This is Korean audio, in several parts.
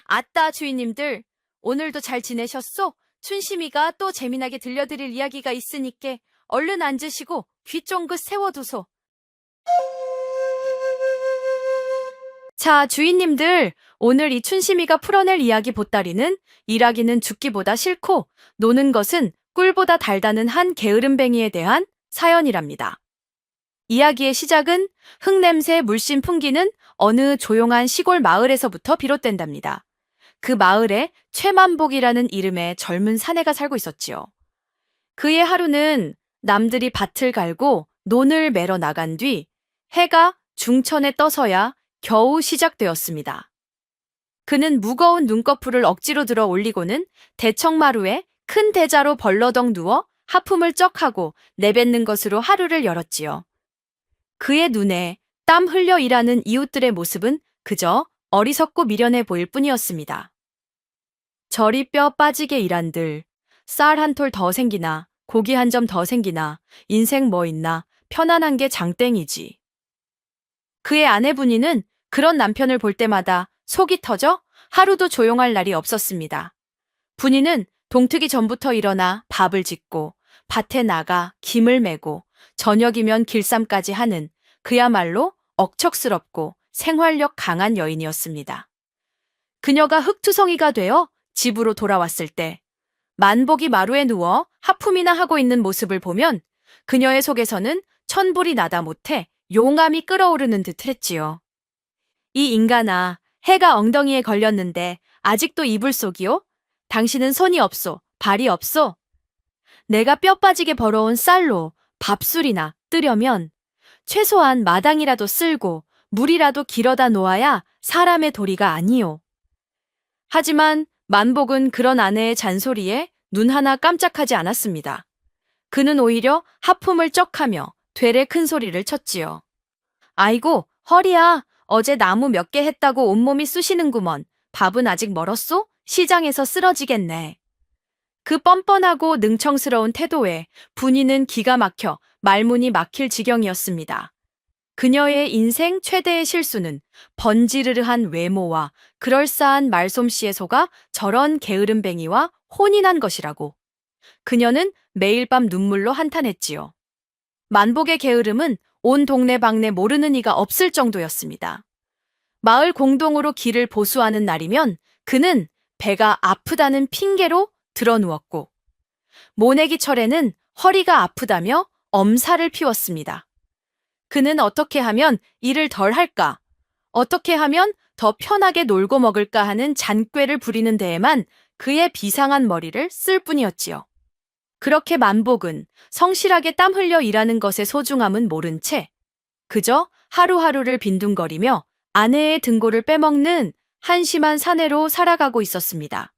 아따, 주인님들. 오늘도 잘 지내셨소? 춘심이가 또 재미나게 들려드릴 이야기가 있으니께 얼른 앉으시고 귀 쫑긋 세워두소. 자, 주인님들. 오늘 이 춘심이가 풀어낼 이야기 보따리는 일하기는 죽기보다 싫고 노는 것은 꿀보다 달다는 한 게으름뱅이에 대한 사연이랍니다. 이야기의 시작은 흙냄새 물씬 풍기는 어느 조용한 시골 마을에서부터 비롯된답니다. 그 마을에 최만복이라는 이름의 젊은 사내가 살고 있었지요. 그의 하루는 남들이 밭을 갈고 논을 매러 나간 뒤 해가 중천에 떠서야 겨우 시작되었습니다. 그는 무거운 눈꺼풀을 억지로 들어 올리고는 대청마루에 큰 대자로 벌러덩 누워 하품을 쩍 하고 내뱉는 것으로 하루를 열었지요. 그의 눈에 땀 흘려 일하는 이웃들의 모습은 그저 어리석고 미련해 보일 뿐이었습니다. 저리 뼈 빠지게 일한들, 쌀 한 톨 더 생기나, 고기 한 점 더 생기나, 인생 뭐 있나, 편안한 게 장땡이지. 그의 아내 분이는 그런 남편을 볼 때마다 속이 터져 하루도 조용할 날이 없었습니다. 분이는 동트기 전부터 일어나 밥을 짓고 밭에 나가 김을 메고 저녁이면 길쌈까지 하는 그야말로 억척스럽고 생활력 강한 여인이었습니다. 그녀가 흙투성이가 되어 집으로 돌아왔을 때 만복이 마루에 누워 하품이나 하고 있는 모습을 보면 그녀의 속에서는 천불이 나다 못해 용암이 끓어오르는 듯 했지요. 이 인간아, 해가 엉덩이에 걸렸는데 아직도 이불 속이요? 당신은 손이 없소, 발이 없소? 내가 뼈 빠지게 벌어온 쌀로 밥술이나 뜨려면 최소한 마당이라도 쓸고 물이라도 길어다 놓아야 사람의 도리가 아니요. 하지만 만복은 그런 아내의 잔소리에 눈 하나 깜짝하지 않았습니다. 그는 오히려 하품을 쩍하며 되레 큰 소리를 쳤지요. 아이고, 허리야. 어제 나무 몇 개 했다고 온몸이 쑤시는구먼. 밥은 아직 멀었소? 시장에서 쓰러지겠네. 그 뻔뻔하고 능청스러운 태도에 분이는 기가 막혀 말문이 막힐 지경이었습니다. 그녀의 인생 최대의 실수는 번지르르한 외모와 그럴싸한 말솜씨에 속아 저런 게으름뱅이와 혼인한 것이라고. 그녀는 매일 밤 눈물로 한탄했지요. 만복의 게으름은 온 동네방네 모르는 이가 없을 정도였습니다. 마을 공동으로 길을 보수하는 날이면 그는 배가 아프다는 핑계로 드러누웠고 모내기철에는 허리가 아프다며 엄살을 피웠습니다. 그는 어떻게 하면 일을 덜 할까, 어떻게 하면 더 편하게 놀고 먹을까 하는 잔꾀를 부리는 데에만 그의 비상한 머리를 쓸 뿐이었지요. 그렇게 만복은 성실하게 땀 흘려 일하는 것의 소중함은 모른 채 그저 하루하루를 빈둥거리며 아내의 등골을 빼먹는 한심한 사내로 살아가고 있었습니다.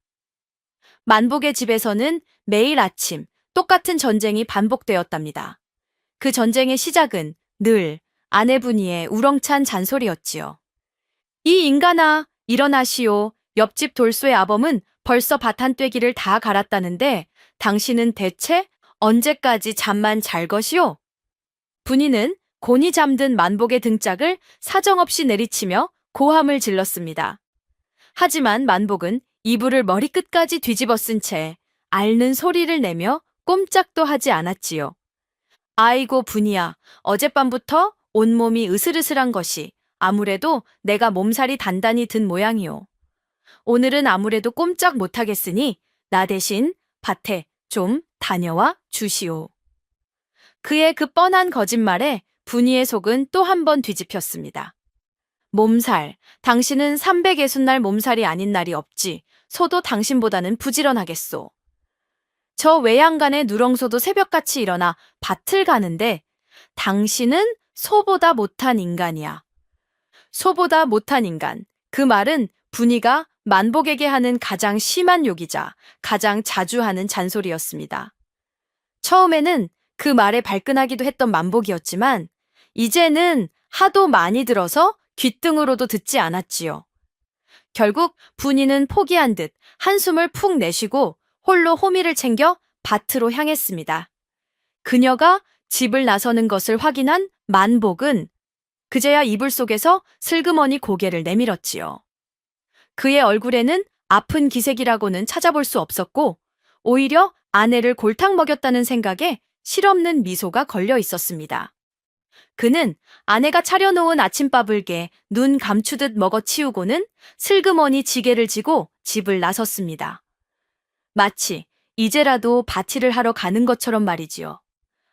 만복의 집에서는 매일 아침 똑같은 전쟁이 반복되었답니다. 그 전쟁의 시작은 늘 아내분이의 우렁찬 잔소리였지요. 이 인간아, 일어나시오. 옆집 돌쇠 아범은 벌써 밭 한 떼기를 다 갈았다는데 당신은 대체 언제까지 잠만 잘 것이오? 분이는 곤히 잠든 만복의 등짝을 사정없이 내리치며 고함을 질렀습니다. 하지만 만복은 이불을 머리끝까지 뒤집어 쓴 채 앓는 소리를 내며 꼼짝도 하지 않았지요. 아이고 분이야, 어젯밤부터 온몸이 으슬으슬한 것이 아무래도 내가 몸살이 단단히 든 모양이오. 오늘은 아무래도 꼼짝 못하겠으니 나 대신 밭에 좀 다녀와 주시오. 그의 그 뻔한 거짓말에 분이의 속은 또 한 번 뒤집혔습니다. 몸살, 당신은 360날 몸살이 아닌 날이 없지. 소도 당신보다는 부지런하겠소. 저 외양간의 누렁소도 새벽같이 일어나 밭을 가는데 당신은 소보다 못한 인간이야. 소보다 못한 인간. 그 말은 분이가 만복에게 하는 가장 심한 욕이자 가장 자주 하는 잔소리였습니다. 처음에는 그 말에 발끈하기도 했던 만복이었지만 이제는 하도 많이 들어서 귓등으로도 듣지 않았지요. 결국 분이는 포기한 듯 한숨을 푹 내쉬고 홀로 호미를 챙겨 밭으로 향했습니다. 그녀가 집을 나서는 것을 확인한 만복은 그제야 이불 속에서 슬그머니 고개를 내밀었지요. 그의 얼굴에는 아픈 기색이라고는 찾아볼 수 없었고, 오히려 아내를 골탕 먹였다는 생각에 실없는 미소가 걸려 있었습니다. 그는 아내가 차려놓은 아침밥을 깨 눈 감추듯 먹어치우고는 슬그머니 지게를 지고 집을 나섰습니다. 마치 이제라도 바치를 하러 가는 것처럼 말이지요.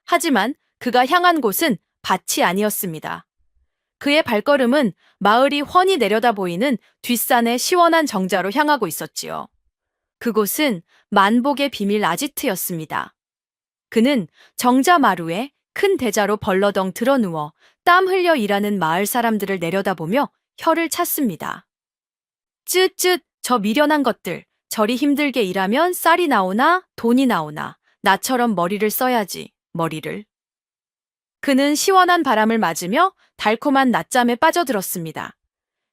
하지만 그가 향한 곳은 밭이 아니었습니다. 그의 발걸음은 마을이 훤히 내려다 보이는 뒷산의 시원한 정자로 향하고 있었지요. 그곳은 만복의 비밀 아지트였습니다. 그는 정자 마루에 큰 대자로 벌러덩 드러누워 땀 흘려 일하는 마을 사람들을 내려다보며 혀를 찼습니다. 쯧쯧, 저 미련한 것들. 저리 힘들게 일하면 쌀이 나오나 돈이 나오나 나처럼 머리를 써야지, 머리를. 그는 시원한 바람을 맞으며 달콤한 낮잠에 빠져들었습니다.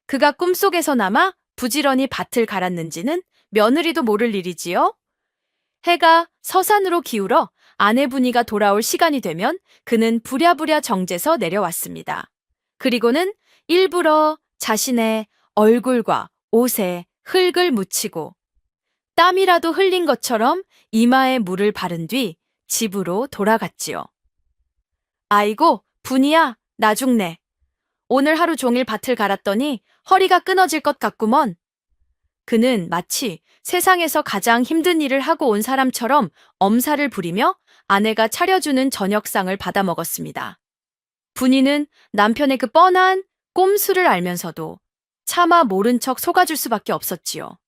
그가 꿈속에서나마 부지런히 밭을 갈았는지는 며느리도 모를 일이지요. 해가 서산으로 기울어 아내분이가 돌아올 시간이 되면 그는 부랴부랴 정제서 내려왔습니다. 그리고는 일부러 자신의 얼굴과 옷에 흙을 묻히고 땀이라도 흘린 것처럼 이마에 물을 바른 뒤 집으로 돌아갔지요. 아이고, 분이야, 나 죽네. 오늘 하루 종일 밭을 갈았더니 허리가 끊어질 것 같구먼. 그는 마치 세상에서 가장 힘든 일을 하고 온 사람처럼 엄살을 부리며 아내가 차려주는 저녁상을 받아 먹었습니다. 분이는 남편의 그 뻔한 꼼수를 알면서도 차마 모른 척 속아줄 수밖에 없었지요.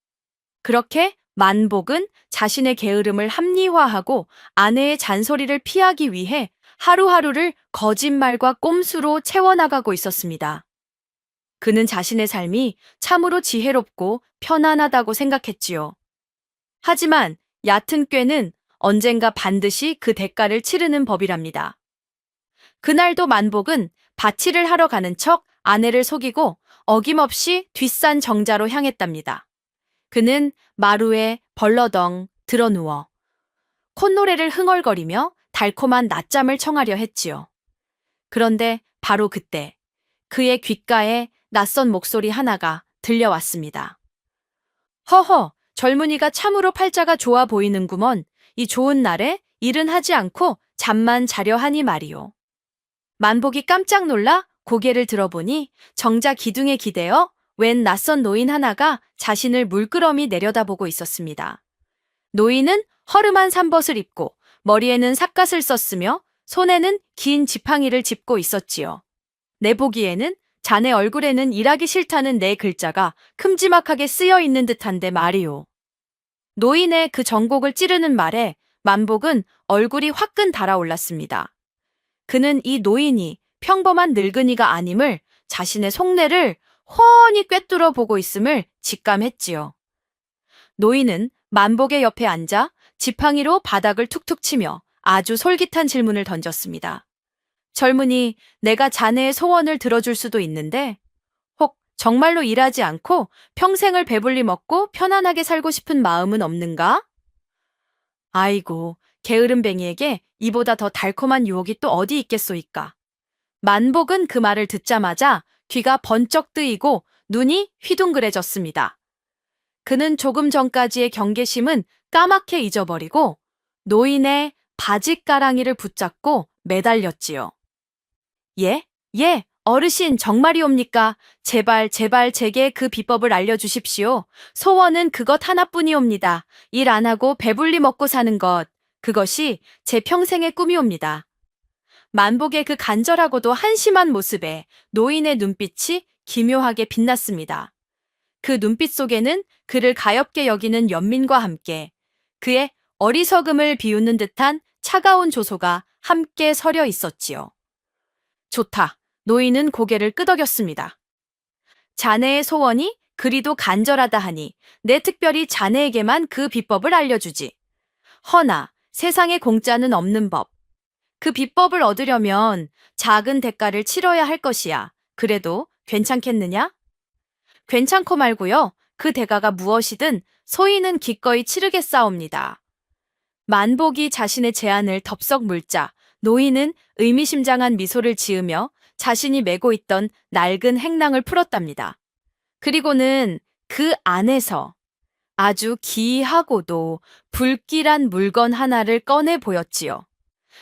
그렇게 만복은 자신의 게으름을 합리화하고 아내의 잔소리를 피하기 위해 하루하루를 거짓말과 꼼수로 채워나가고 있었습니다. 그는 자신의 삶이 참으로 지혜롭고 편안하다고 생각했지요. 하지만 얕은 꾀는 언젠가 반드시 그 대가를 치르는 법이랍니다. 그날도 만복은 바치를 하러 가는 척 아내를 속이고 어김없이 뒷산 정자로 향했답니다. 그는 마루에 벌러덩 드러누워 콧노래를 흥얼거리며 달콤한 낮잠을 청하려 했지요. 그런데 바로 그때 그의 귓가에 낯선 목소리 하나가 들려왔습니다. 허허, 젊은이가 참으로 팔자가 좋아 보이는구먼. 이 좋은 날에 일은 하지 않고 잠만 자려 하니 말이오. 만복이 깜짝 놀라 고개를 들어보니 정자 기둥에 기대어 웬 낯선 노인 하나가 자신을 물끄러미 내려다보고 있었습니다. 노인은 허름한 삼벗을 입고 머리에는 삿갓을 썼으며 손에는 긴 지팡이를 짚고 있었지요. 내 보기에는 자네 얼굴에는 일하기 싫다는 네 글자가 큼지막하게 쓰여 있는 듯한데 말이오. 노인의 그 정곡을 찌르는 말에 만복은 얼굴이 화끈 달아올랐습니다. 그는 이 노인이 평범한 늙은이가 아님을 자신의 속내를 훤히 꿰뚫어 보고 있음을 직감했지요. 노인은 만복의 옆에 앉아 지팡이로 바닥을 툭툭 치며 아주 솔깃한 질문을 던졌습니다. 젊은이, 내가 자네의 소원을 들어줄 수도 있는데 혹 정말로 일하지 않고 평생을 배불리 먹고 편안하게 살고 싶은 마음은 없는가? 아이고, 게으름뱅이에게 이보다 더 달콤한 유혹이 또 어디 있겠소이까. 만복은 그 말을 듣자마자 귀가 번쩍 뜨이고 눈이 휘둥그레졌습니다. 그는 조금 전까지의 경계심은 까맣게 잊어버리고 노인의 바짓가랑이를 붙잡고 매달렸지요. 예, 어르신 정말이옵니까? 제발 제게 그 비법을 알려주십시오. 소원은 그것 하나뿐이옵니다. 일 안 하고 배불리 먹고 사는 것, 그것이 제 평생의 꿈이옵니다. 만복의 그 간절하고도 한심한 모습에 노인의 눈빛이 기묘하게 빛났습니다. 그 눈빛 속에는 그를 가엾게 여기는 연민과 함께 그의 어리석음을 비웃는 듯한 차가운 조소가 함께 서려 있었지요. 좋다. 노인은 고개를 끄덕였습니다. 자네의 소원이 그리도 간절하다 하니 내 특별히 자네에게만 그 비법을 알려주지. 허나 세상에 공짜는 없는 법. 그 비법을 얻으려면 작은 대가를 치러야 할 것이야. 그래도 괜찮겠느냐? 괜찮고 말고요. 그 대가가 무엇이든 소인은 기꺼이 치르겠사옵니다. 만복이 자신의 제안을 덥석 물자 노인은 의미심장한 미소를 지으며 자신이 메고 있던 낡은 행랑을 풀었답니다. 그리고는 그 안에서 아주 기이하고도 불길한 물건 하나를 꺼내 보였지요.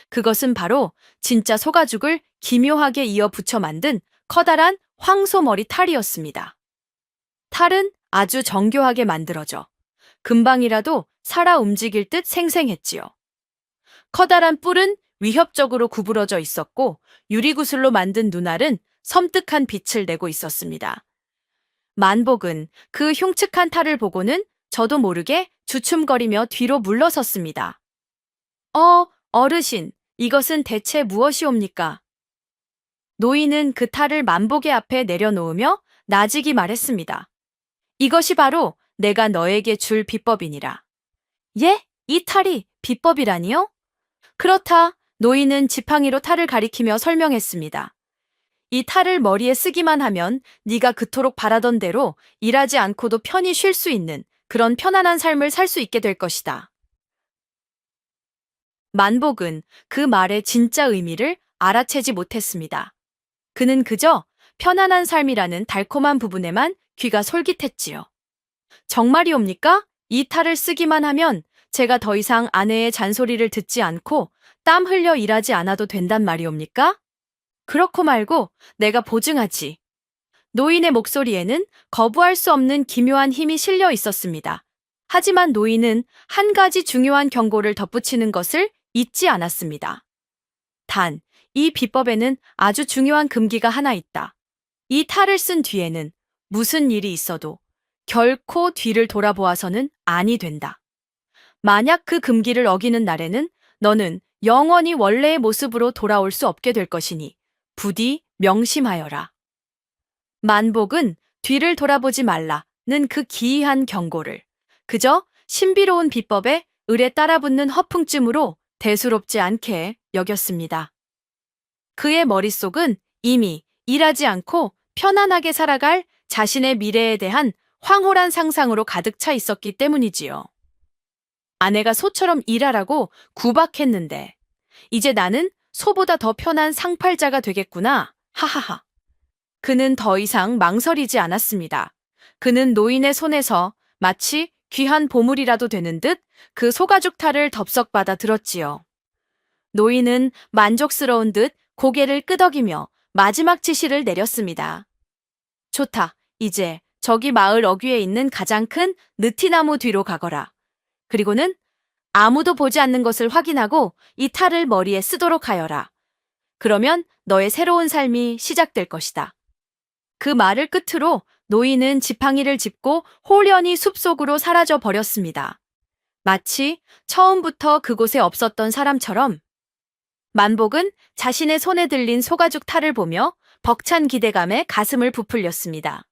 그것은 바로 진짜 소가죽을 기묘하게 이어 붙여 만든 커다란 황소머리 탈이었습니다. 탈은 아주 정교하게 만들어져 금방이라도 살아 움직일 듯 생생했지요. 커다란 뿔은 위협적으로 구부러져 있었고 유리구슬로 만든 눈알은 섬뜩한 빛을 내고 있었습니다. 만복은 그 흉측한 탈을 보고는 저도 모르게 주춤거리며 뒤로 물러섰습니다. 어르신, 이것은 대체 무엇이옵니까? 노인은 그 탈을 만복의 앞에 내려놓으며 나직이 말했습니다. 이것이 바로 내가 너에게 줄 비법이니라. 예? 이 탈이 비법이라니요? 그렇다. 노인은 지팡이로 탈을 가리키며 설명했습니다. 이 탈을 머리에 쓰기만 하면 네가 그토록 바라던 대로 일하지 않고도 편히 쉴 수 있는 그런 편안한 삶을 살 수 있게 될 것이다. 만복은 그 말의 진짜 의미를 알아채지 못했습니다. 그는 그저 편안한 삶이라는 달콤한 부분에만 귀가 솔깃했지요. 정말이옵니까? 이 탈을 쓰기만 하면 제가 더 이상 아내의 잔소리를 듣지 않고 땀 흘려 일하지 않아도 된단 말이옵니까? 그렇고 말고 내가 보증하지. 노인의 목소리에는 거부할 수 없는 기묘한 힘이 실려 있었습니다. 하지만 노인은 한 가지 중요한 경고를 덧붙이는 것을 잊지 않았습니다. 단, 이 비법에는 아주 중요한 금기가 하나 있다. 이 탈을 쓴 뒤에는 무슨 일이 있어도 결코 뒤를 돌아보아서는 아니 된다. 만약 그 금기를 어기는 날에는 너는 영원히 원래의 모습으로 돌아올 수 없게 될 것이니 부디 명심하여라. 만복은 뒤를 돌아보지 말라는 그 기이한 경고를 그저 신비로운 비법에 을에 따라붙는 허풍쯤으로 대수롭지 않게 여겼습니다. 그의 머릿속은 이미 일하지 않고 편안하게 살아갈 자신의 미래에 대한 황홀한 상상으로 가득 차 있었기 때문이지요. 아내가 소처럼 일하라고 구박했는데 이제 나는 소보다 더 편한 상팔자가 되겠구나. 하하하. 그는 더 이상 망설이지 않았습니다. 그는 노인의 손에서 마치 귀한 보물이라도 되는 듯 그 소가죽 탈을 덥석 받아 들었지요. 노인은 만족스러운 듯 고개를 끄덕이며 마지막 지시를 내렸습니다. 좋다. 이제 저기 마을 어귀에 있는 가장 큰 느티나무 뒤로 가거라. 그리고는 아무도 보지 않는 것을 확인하고 이 탈을 머리에 쓰도록 하여라. 그러면 너의 새로운 삶이 시작될 것이다. 그 말을 끝으로 노인은 지팡이를 짚고 홀연히 숲속으로 사라져 버렸습니다. 마치 처음부터 그곳에 없었던 사람처럼 만복은 자신의 손에 들린 소가죽 탈을 보며 벅찬 기대감에 가슴을 부풀렸습니다.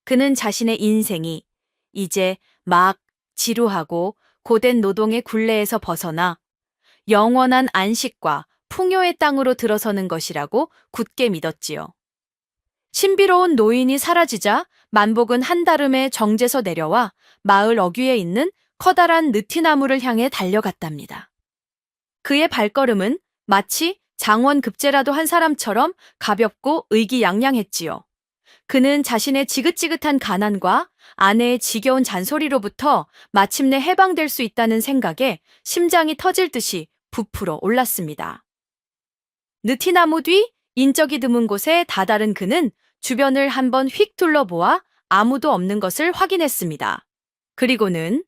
그는 자신의 인생이 이제 막 지루하고 고된 노동의 굴레에서 벗어나 영원한 안식과 풍요의 땅으로 들어서는 것이라고 굳게 믿었지요. 신비로운 노인이 사라지자 만복은 한달음에 정제서 내려와 마을 어귀에 있는 커다란 느티나무를 향해 달려갔답니다. 그의 발걸음은 마치 장원급제라도 한 사람처럼 가볍고 의기양양했지요. 그는 자신의 지긋지긋한 가난과 아내의 지겨운 잔소리로부터 마침내 해방될 수 있다는 생각에 심장이 터질 듯이 부풀어 올랐습니다. 느티나무 뒤 인적이 드문 곳에 다다른 그는 주변을 한번 휙 둘러보아 아무도 없는 것을 확인했습니다. 그리고는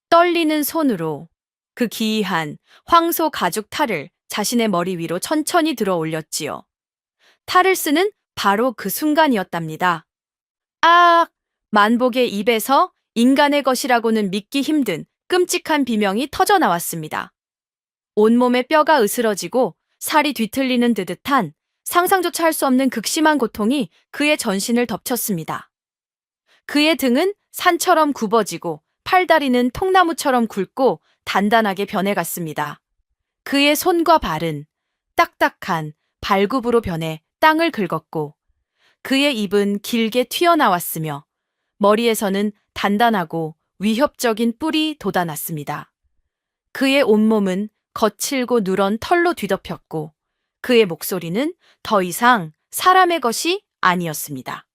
떨리는 손으로 그 기이한 황소 가죽 탈을 자신의 머리 위로 천천히 들어 올렸지요. 탈을 쓰는 바로 그 순간이었답니다. 아! 만복의 입에서 인간의 것이라고는 믿기 힘든 끔찍한 비명이 터져 나왔습니다. 온몸의 뼈가 으스러지고 살이 뒤틀리는 듯한 상상조차 할 수 없는 극심한 고통이 그의 전신을 덮쳤습니다. 그의 등은 산처럼 굽어지고 팔다리는 통나무처럼 굵고 단단하게 변해갔습니다. 그의 손과 발은 딱딱한 발굽으로 변해 땅을 긁었고 그의 입은 길게 튀어나왔으며 머리에서는 단단하고 위협적인 뿔이 돋아났습니다. 그의 온몸은 거칠고 누런 털로 뒤덮였고 그의 목소리는 더 이상 사람의 것이 아니었습니다.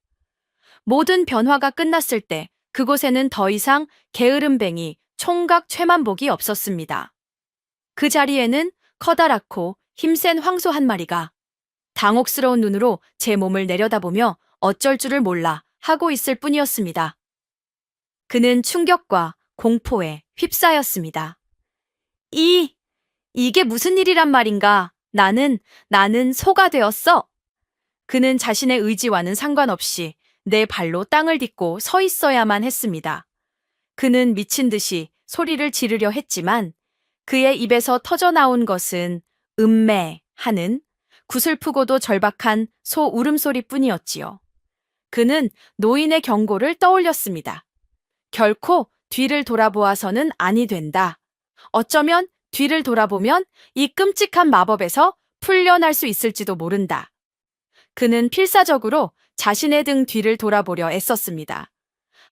모든 변화가 끝났을 때 그곳에는 더 이상 게으름뱅이 총각 최만복이 없었습니다. 그 자리에는 커다랗고 힘센 황소 한 마리가 당혹스러운 눈으로 제 몸을 내려다보며 어쩔 줄을 몰라 하고 있을 뿐이었습니다. 그는 충격과 공포에 휩싸였습니다. 이게 무슨 일이란 말인가? 나는 소가 되었어. 그는 자신의 의지와는 상관없이 내 발로 땅을 딛고 서 있어야만 했습니다. 그는 미친 듯이 소리를 지르려 했지만 그의 입에서 터져 나온 것은 음매 하는 구슬프고도 절박한 소 울음소리뿐이었지요. 그는 노인의 경고를 떠올렸습니다. 결코 뒤를 돌아보아서는 아니 된다. 어쩌면 뒤를 돌아보면 이 끔찍한 마법에서 풀려날 수 있을지도 모른다. 그는 필사적으로 자신의 등 뒤를 돌아보려 애썼습니다.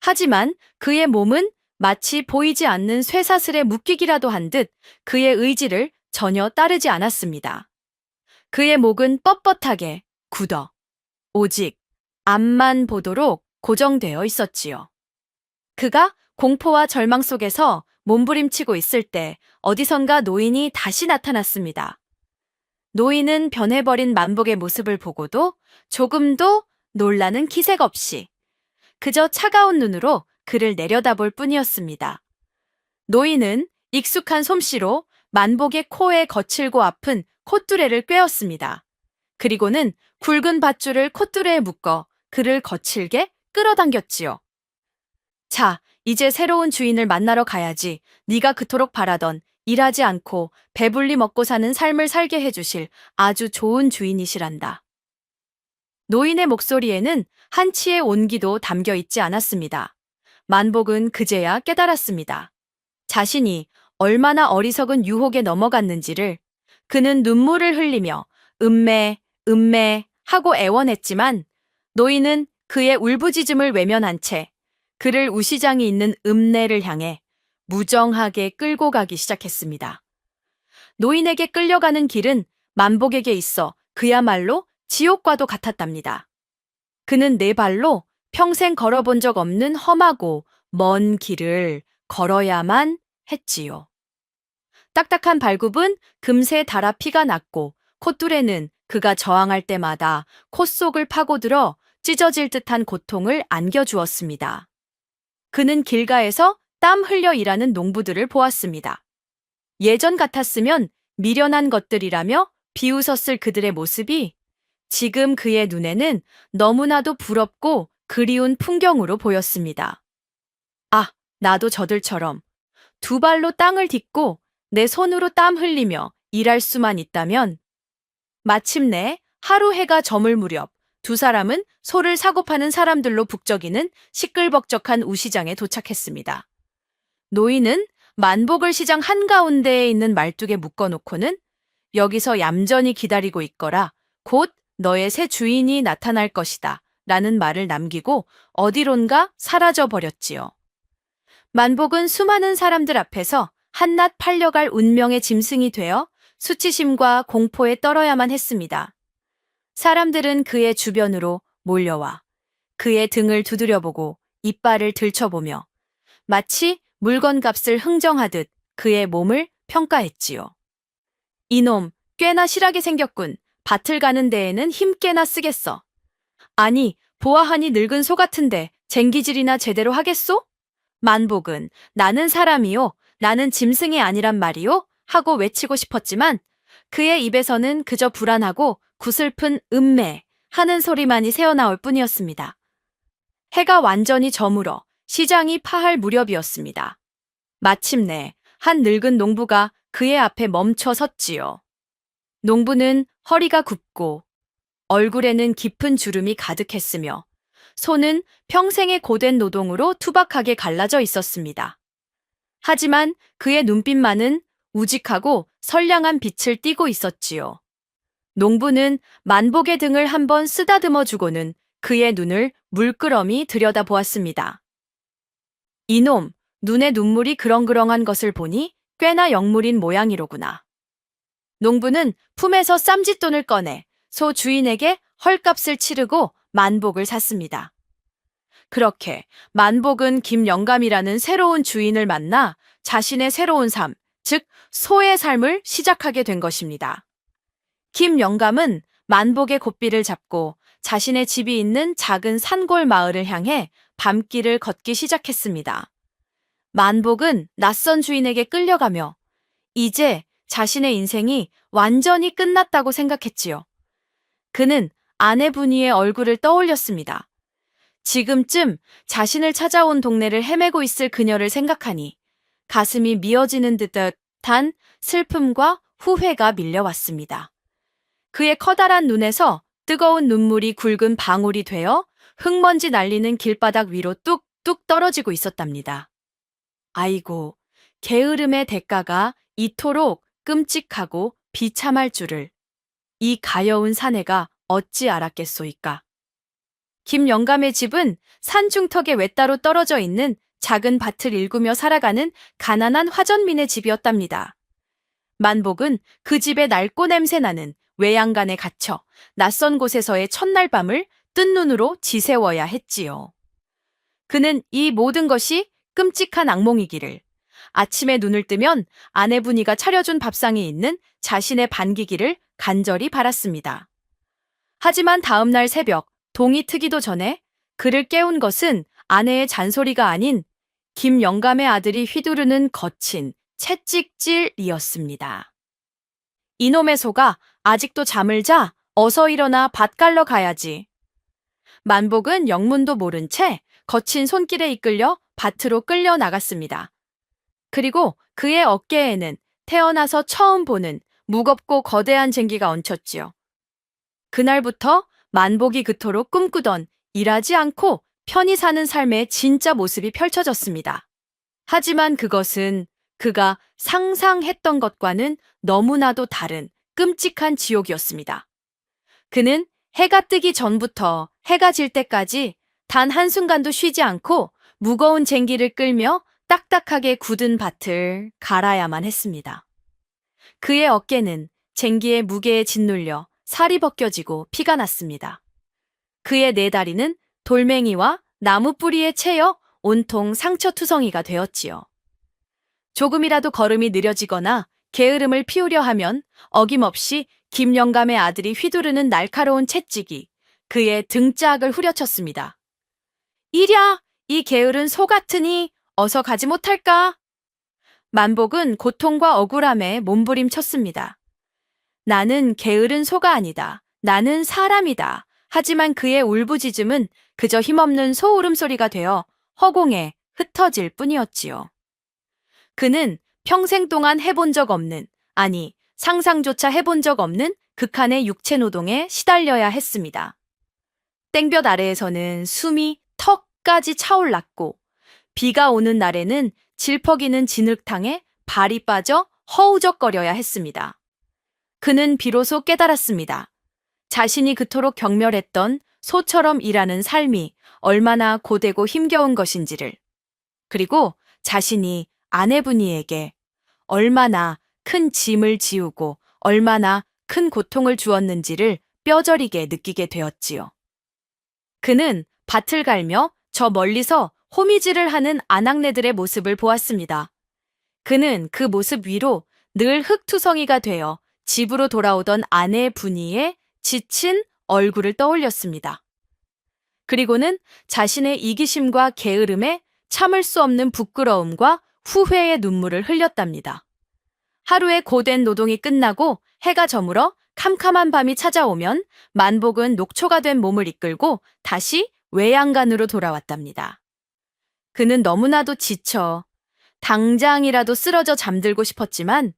하지만 그의 몸은 마치 보이지 않는 쇠사슬에 묶이기라도 한 듯 그의 의지를 전혀 따르지 않았습니다. 그의 목은 뻣뻣하게 굳어 오직 앞만 보도록 고정되어 있었지요. 그가 공포와 절망 속에서 몸부림치고 있을 때 어디선가 노인이 다시 나타났습니다. 노인은 변해버린 만복의 모습을 보고도 조금도 놀라는 기색 없이 그저 차가운 눈으로 그를 내려다볼 뿐이었습니다. 노인은 익숙한 솜씨로 만복의 코에 거칠고 아픈 콧뚜레를 꿰었습니다. 그리고는 굵은 밧줄을 콧뚜레에 묶어 그를 거칠게 끌어당겼지요. 자, 이제 새로운 주인을 만나러 가야지. 네가 그토록 바라던 일하지 않고 배불리 먹고 사는 삶을 살게 해주실 아주 좋은 주인이시란다. 노인의 목소리에는 한치의 온기도 담겨 있지 않았습니다. 만복은 그제야 깨달았습니다. 자신이 얼마나 어리석은 유혹에 넘어갔는지를. 그는 눈물을 흘리며 음매 하고 애원했지만 노인은 그의 울부짖음을 외면한 채 그를 우시장이 있는 읍내를 향해 무정하게 끌고 가기 시작했습니다. 노인에게 끌려가는 길은 만복에게 있어 그야말로 지옥과도 같았답니다. 그는 네 발로 평생 걸어본 적 없는 험하고 먼 길을 걸어야만 했지요. 딱딱한 발굽은 금세 닳아 피가 났고 콧뚜레는 그가 저항할 때마다 콧속을 파고들어 찢어질 듯한 고통을 안겨주었습니다. 그는 길가에서 땀 흘려 일하는 농부들을 보았습니다. 예전 같았으면 미련한 것들이라며 비웃었을 그들의 모습이 지금 그의 눈에는 너무나도 부럽고 그리운 풍경으로 보였습니다. 아, 나도 저들처럼 두 발로 땅을 딛고 내 손으로 땀 흘리며 일할 수만 있다면. 마침내 하루 해가 저물 무렵 두 사람은 소를 사고 파는 사람들로 북적이는 시끌벅적한 우시장에 도착했습니다. 노인은 만복을 시장 한가운데에 있는 말뚝에 묶어놓고는 여기서 얌전히 기다리고 있거라. 곧 너의 새 주인이 나타날 것이다. 라는 말을 남기고 어디론가 사라져 버렸지요. 만복은 수많은 사람들 앞에서 한낱 팔려갈 운명의 짐승이 되어 수치심과 공포에 떨어야만 했습니다. 사람들은 그의 주변으로 몰려와 그의 등을 두드려보고 이빨을 들춰보며 마치 물건값을 흥정하듯 그의 몸을 평가했지요. 이놈, 꽤나 실하게 생겼군. 밭을 가는 데에는 힘 꽤나 쓰겠어. 아니, 보아하니 늙은 소 같은데 쟁기질이나 제대로 하겠소? 만복은 나는 사람이요, 나는 짐승이 아니란 말이요? 하고 외치고 싶었지만 그의 입에서는 그저 불안하고 구슬픈 음매 하는 소리만이 새어나올 뿐이었습니다. 해가 완전히 저물어 시장이 파할 무렵이었습니다. 마침내 한 늙은 농부가 그의 앞에 멈춰 섰지요. 농부는 허리가 굽고 얼굴에는 깊은 주름이 가득했으며 손은 평생의 고된 노동으로 투박하게 갈라져 있었습니다. 하지만 그의 눈빛만은 우직하고 선량한 빛을 띠고 있었지요. 농부는 만복의 등을 한번 쓰다듬어 주고는 그의 눈을 물끄러미 들여다보았습니다. 이놈, 눈에 눈물이 그렁그렁한 것을 보니 꽤나 영물인 모양이로구나. 농부는 품에서 쌈짓돈을 꺼내 소 주인에게 헐값을 치르고 만복을 샀습니다. 그렇게 만복은 김영감이라는 새로운 주인을 만나 자신의 새로운 삶, 즉 소의 삶을 시작하게 된 것입니다. 김영감은 만복의 고삐를 잡고 자신의 집이 있는 작은 산골 마을을 향해 밤길을 걷기 시작했습니다. 만복은 낯선 주인에게 끌려가며 이제 자신의 인생이 완전히 끝났다고 생각했지요. 그는 아내 분이의 얼굴을 떠올렸습니다. 지금쯤 자신을 찾아온 동네를 헤매고 있을 그녀를 생각하니 가슴이 미어지는 듯한 슬픔과 후회가 밀려왔습니다. 그의 커다란 눈에서 뜨거운 눈물이 굵은 방울이 되어 흙먼지 날리는 길바닥 위로 뚝뚝 떨어지고 있었답니다. 아이고, 게으름의 대가가 이토록 끔찍하고 비참할 줄을 이 가여운 사내가 어찌 알았겠소이까. 김영감의 집은 산중턱에 외따로 떨어져 있는 작은 밭을 일구며 살아가는 가난한 화전민의 집이었답니다. 만복은 그 집의 낡고 냄새나는 외양간에 갇혀 낯선 곳에서의 첫날 밤을 뜬 눈으로 지새워야 했지요. 그는 이 모든 것이 끔찍한 악몽이기를, 아침에 눈을 뜨면 아내분이가 차려준 밥상이 있는 자신의 반기기를 간절히 바랐습니다. 하지만 다음 날 새벽, 동이 트기도 전에 그를 깨운 것은 아내의 잔소리가 아닌 김영감의 아들이 휘두르는 거친 채찍질이었습니다. 이놈의 소가 아직도 잠을 자 어서 일어나 밭 갈러 가야지. 만복은 영문도 모른 채 거친 손길에 이끌려 밭으로 끌려 나갔습니다. 그리고 그의 어깨에는 태어나서 처음 보는 무겁고 거대한 쟁기가 얹혔지요. 그날부터 만복이 그토록 꿈꾸던 일하지 않고 편히 사는 삶의 진짜 모습이 펼쳐졌습니다. 하지만 그것은 그가 상상했던 것과는 너무나도 다른 끔찍한 지옥이었습니다. 그는 해가 뜨기 전부터 해가 질 때까지 단 한순간도 쉬지 않고 무거운 쟁기를 끌며 딱딱하게 굳은 밭을 갈아야만 했습니다. 그의 어깨는 쟁기의 무게에 짓눌려 살이 벗겨지고 피가 났습니다. 그의 네 다리는 돌멩이와 나무 뿌리에 채여 온통 상처투성이가 되었지요. 조금이라도 걸음이 느려지거나 게으름을 피우려 하면 어김없이 김영감의 아들이 휘두르는 날카로운 채찍이 그의 등짝을 후려쳤습니다. 이랴, 이 게으른 소 같으니 어서 가지 못할까? 만복은 고통과 억울함에 몸부림쳤습니다. 나는 게으른 소가 아니다. 나는 사람이다. 하지만 그의 울부짖음은 그저 힘없는 소 울음소리가 되어 허공에 흩어질 뿐이었지요. 그는 평생 동안 해본 적 없는, 아니 상상조차 해본 적 없는 극한의 육체 노동에 시달려야 했습니다. 땡볕 아래에서는 숨이 턱까지 차올랐고 비가 오는 날에는 질퍽이는 진흙탕에 발이 빠져 허우적거려야 했습니다. 그는 비로소 깨달았습니다. 자신이 그토록 경멸했던 소처럼 일하는 삶이 얼마나 고되고 힘겨운 것인지를, 그리고 자신이 아내분이에게 얼마나 큰 짐을 지우고 얼마나 큰 고통을 주었는지를 뼈저리게 느끼게 되었지요. 그는 밭을 갈며 저 멀리서 호미질을 하는 아낙네들의 모습을 보았습니다. 그는 그 모습 위로 늘 흙투성이가 되어 집으로 돌아오던 아내 분이의 지친 얼굴을 떠올렸습니다. 그리고는 자신의 이기심과 게으름에 참을 수 없는 부끄러움과 후회의 눈물을 흘렸답니다. 하루의 고된 노동이 끝나고 해가 저물어 캄캄한 밤이 찾아오면 만복은 녹초가 된 몸을 이끌고 다시 외양간으로 돌아왔답니다. 그는 너무나도 지쳐 당장이라도 쓰러져 잠들고 싶었지만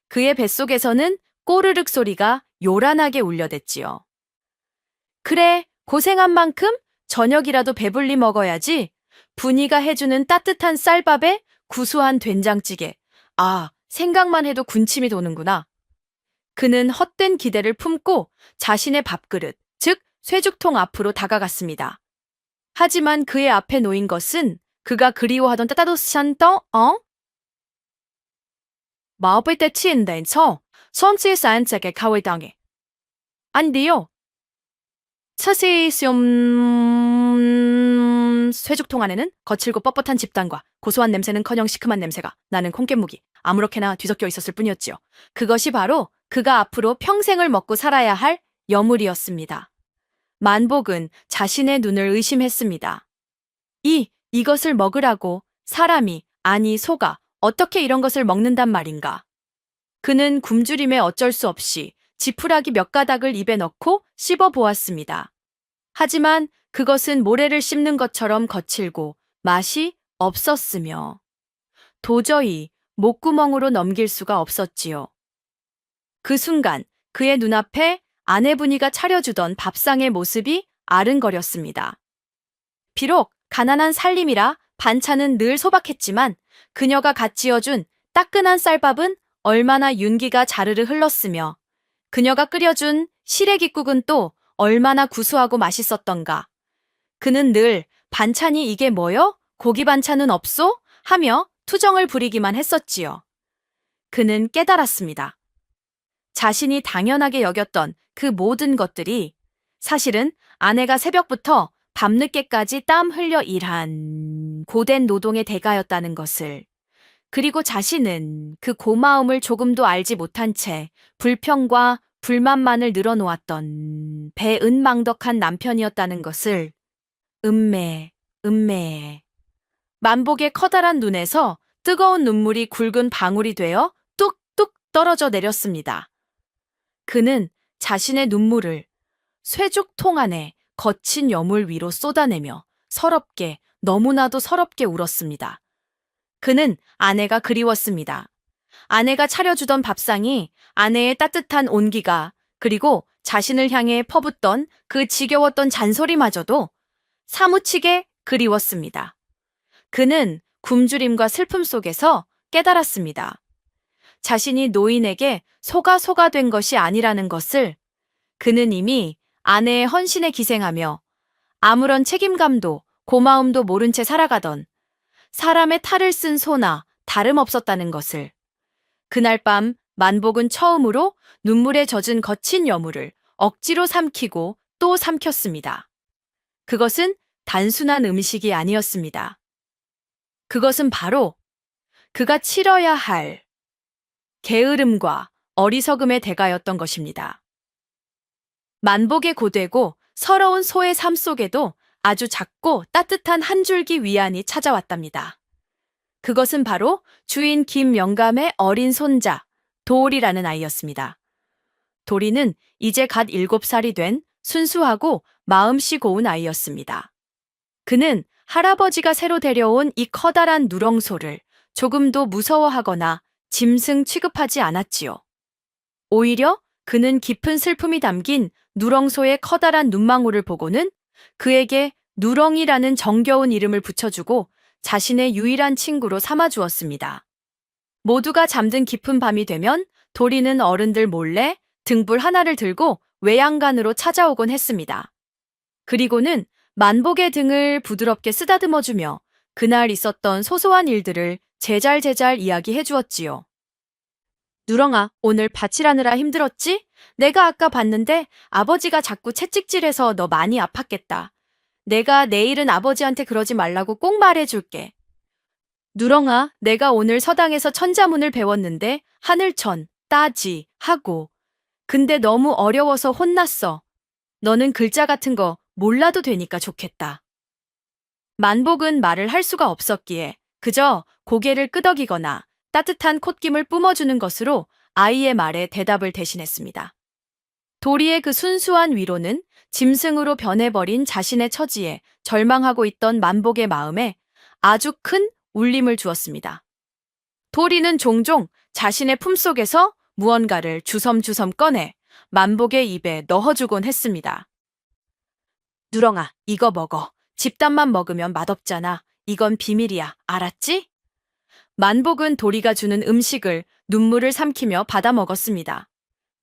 그의 뱃속에서는 꼬르륵 소리가 요란하게 울려댔지요. 그래, 고생한 만큼 저녁이라도 배불리 먹어야지. 분이가 해주는 따뜻한 쌀밥에 구수한 된장찌개. 아, 생각만 해도 군침이 도는구나. 그는 헛된 기대를 품고 자신의 밥그릇, 즉 쇠죽통 앞으로 다가갔습니다. 하지만 그의 앞에 놓인 것은 그가 그리워하던 따따도시한 떡, 마법의 때 치인데서 손질 산책에 가위당해. 안돼요. 차시 좀 쇠죽통 안에는 거칠고 뻣뻣한 집단과 고소한 냄새는커녕 시큼한 냄새가 나는 콩깻묵이 아무렇게나 뒤섞여 있었을 뿐이었지요. 그것이 바로 그가 앞으로 평생을 먹고 살아야 할 여물이었습니다. 만복은 자신의 눈을 의심했습니다. 이것을 먹으라고 사람이, 아니 소가 어떻게 이런 것을 먹는단 말인가. 그는 굶주림에 어쩔 수 없이 지푸라기 몇 가닥을 입에 넣고 씹어 보았습니다. 하지만 그것은 모래를 씹는 것처럼 거칠고 맛이 없었으며 도저히 목구멍으로 넘길 수가 없었지요. 그 순간 그의 눈앞에 아내분이가 차려주던 밥상의 모습이 아른거렸습니다. 비록 가난한 살림이라 반찬은 늘 소박했지만 그녀가 갓 지어준 따끈한 쌀밥은 얼마나 윤기가 자르르 흘렀으며 그녀가 끓여준 시래기국은 또 얼마나 구수하고 맛있었던가. 그는 늘 반찬이 이게 뭐여? 고기 반찬은 없소? 하며 투정을 부리기만 했었지요. 그는 깨달았습니다. 자신이 당연하게 여겼던 그 모든 것들이 사실은 아내가 새벽부터 밤늦게까지 땀 흘려 일한 고된 노동의 대가였다는 것을, 그리고 자신은 그 고마움을 조금도 알지 못한 채 불평과 불만만을 늘어놓았던 배은망덕한 남편이었다는 것을. 음매. 만복의 커다란 눈에서 뜨거운 눈물이 굵은 방울이 되어 뚝뚝 떨어져 내렸습니다. 그는 자신의 눈물을 쇠죽통 안에 거친 여물 위로 쏟아내며 서럽게, 너무나도 서럽게 울었습니다. 그는 아내가 그리웠습니다. 아내가 차려주던 밥상이, 아내의 따뜻한 온기가, 그리고 자신을 향해 퍼붓던 그 지겨웠던 잔소리마저도 사무치게 그리웠습니다. 그는 굶주림과 슬픔 속에서 깨달았습니다. 자신이 노인에게 소가 된 것이 아니라는 것을. 그는 이미 아내의 헌신에 기생하며 아무런 책임감도 고마움도 모른 채 살아가던 사람의 탈을 쓴 소나 다름없었다는 것을. 그날 밤 만복은 처음으로 눈물에 젖은 거친 여물을 억지로 삼키고 또 삼켰습니다. 그것은 단순한 음식이 아니었습니다. 그것은 바로 그가 치러야 할 게으름과 어리석음의 대가였던 것입니다. 만복의 고되고 서러운 소의 삶 속에도 아주 작고 따뜻한 한 줄기 위안이 찾아왔답니다. 그것은 바로 주인 김영감의 어린 손자, 도리라는 아이였습니다. 도리는 이제 갓 7살이 된 순수하고 마음씨 고운 아이였습니다. 그는 할아버지가 새로 데려온 이 커다란 누렁소를 조금도 무서워하거나 짐승 취급하지 않았지요. 오히려 그는 깊은 슬픔이 담긴 누렁소의 커다란 눈망울을 보고는 그에게 누렁이라는 정겨운 이름을 붙여주고 자신의 유일한 친구로 삼아주었습니다. 모두가 잠든 깊은 밤이 되면 도리는 어른들 몰래 등불 하나를 들고 외양간으로 찾아오곤 했습니다. 그리고는 만복의 등을 부드럽게 쓰다듬어주며 그날 있었던 소소한 일들을 제잘제잘 이야기해 주었지요. 누렁아, 오늘 밭일하느라 힘들었지? 내가 아까 봤는데 아버지가 자꾸 채찍질해서 너 많이 아팠겠다. 내가 내일은 아버지한테 그러지 말라고 꼭 말해줄게. 누렁아, 내가 오늘 서당에서 천자문을 배웠는데 하늘천, 따지 하고. 근데 너무 어려워서 혼났어. 너는 글자 같은 거 몰라도 되니까 좋겠다. 만복은 말을 할 수가 없었기에 그저 고개를 끄덕이거나 따뜻한 콧김을 뿜어주는 것으로 아이의 말에 대답을 대신했습니다. 도리의 그 순수한 위로는 짐승으로 변해버린 자신의 처지에 절망하고 있던 만복의 마음에 아주 큰 울림을 주었습니다. 도리는 종종 자신의 품속에서 무언가를 주섬주섬 꺼내 만복의 입에 넣어주곤 했습니다. 누렁아, 이거 먹어. 집단만 먹으면 맛없잖아. 이건 비밀이야. 알았지? 만복은 도리가 주는 음식을 눈물을 삼키며 받아 먹었습니다.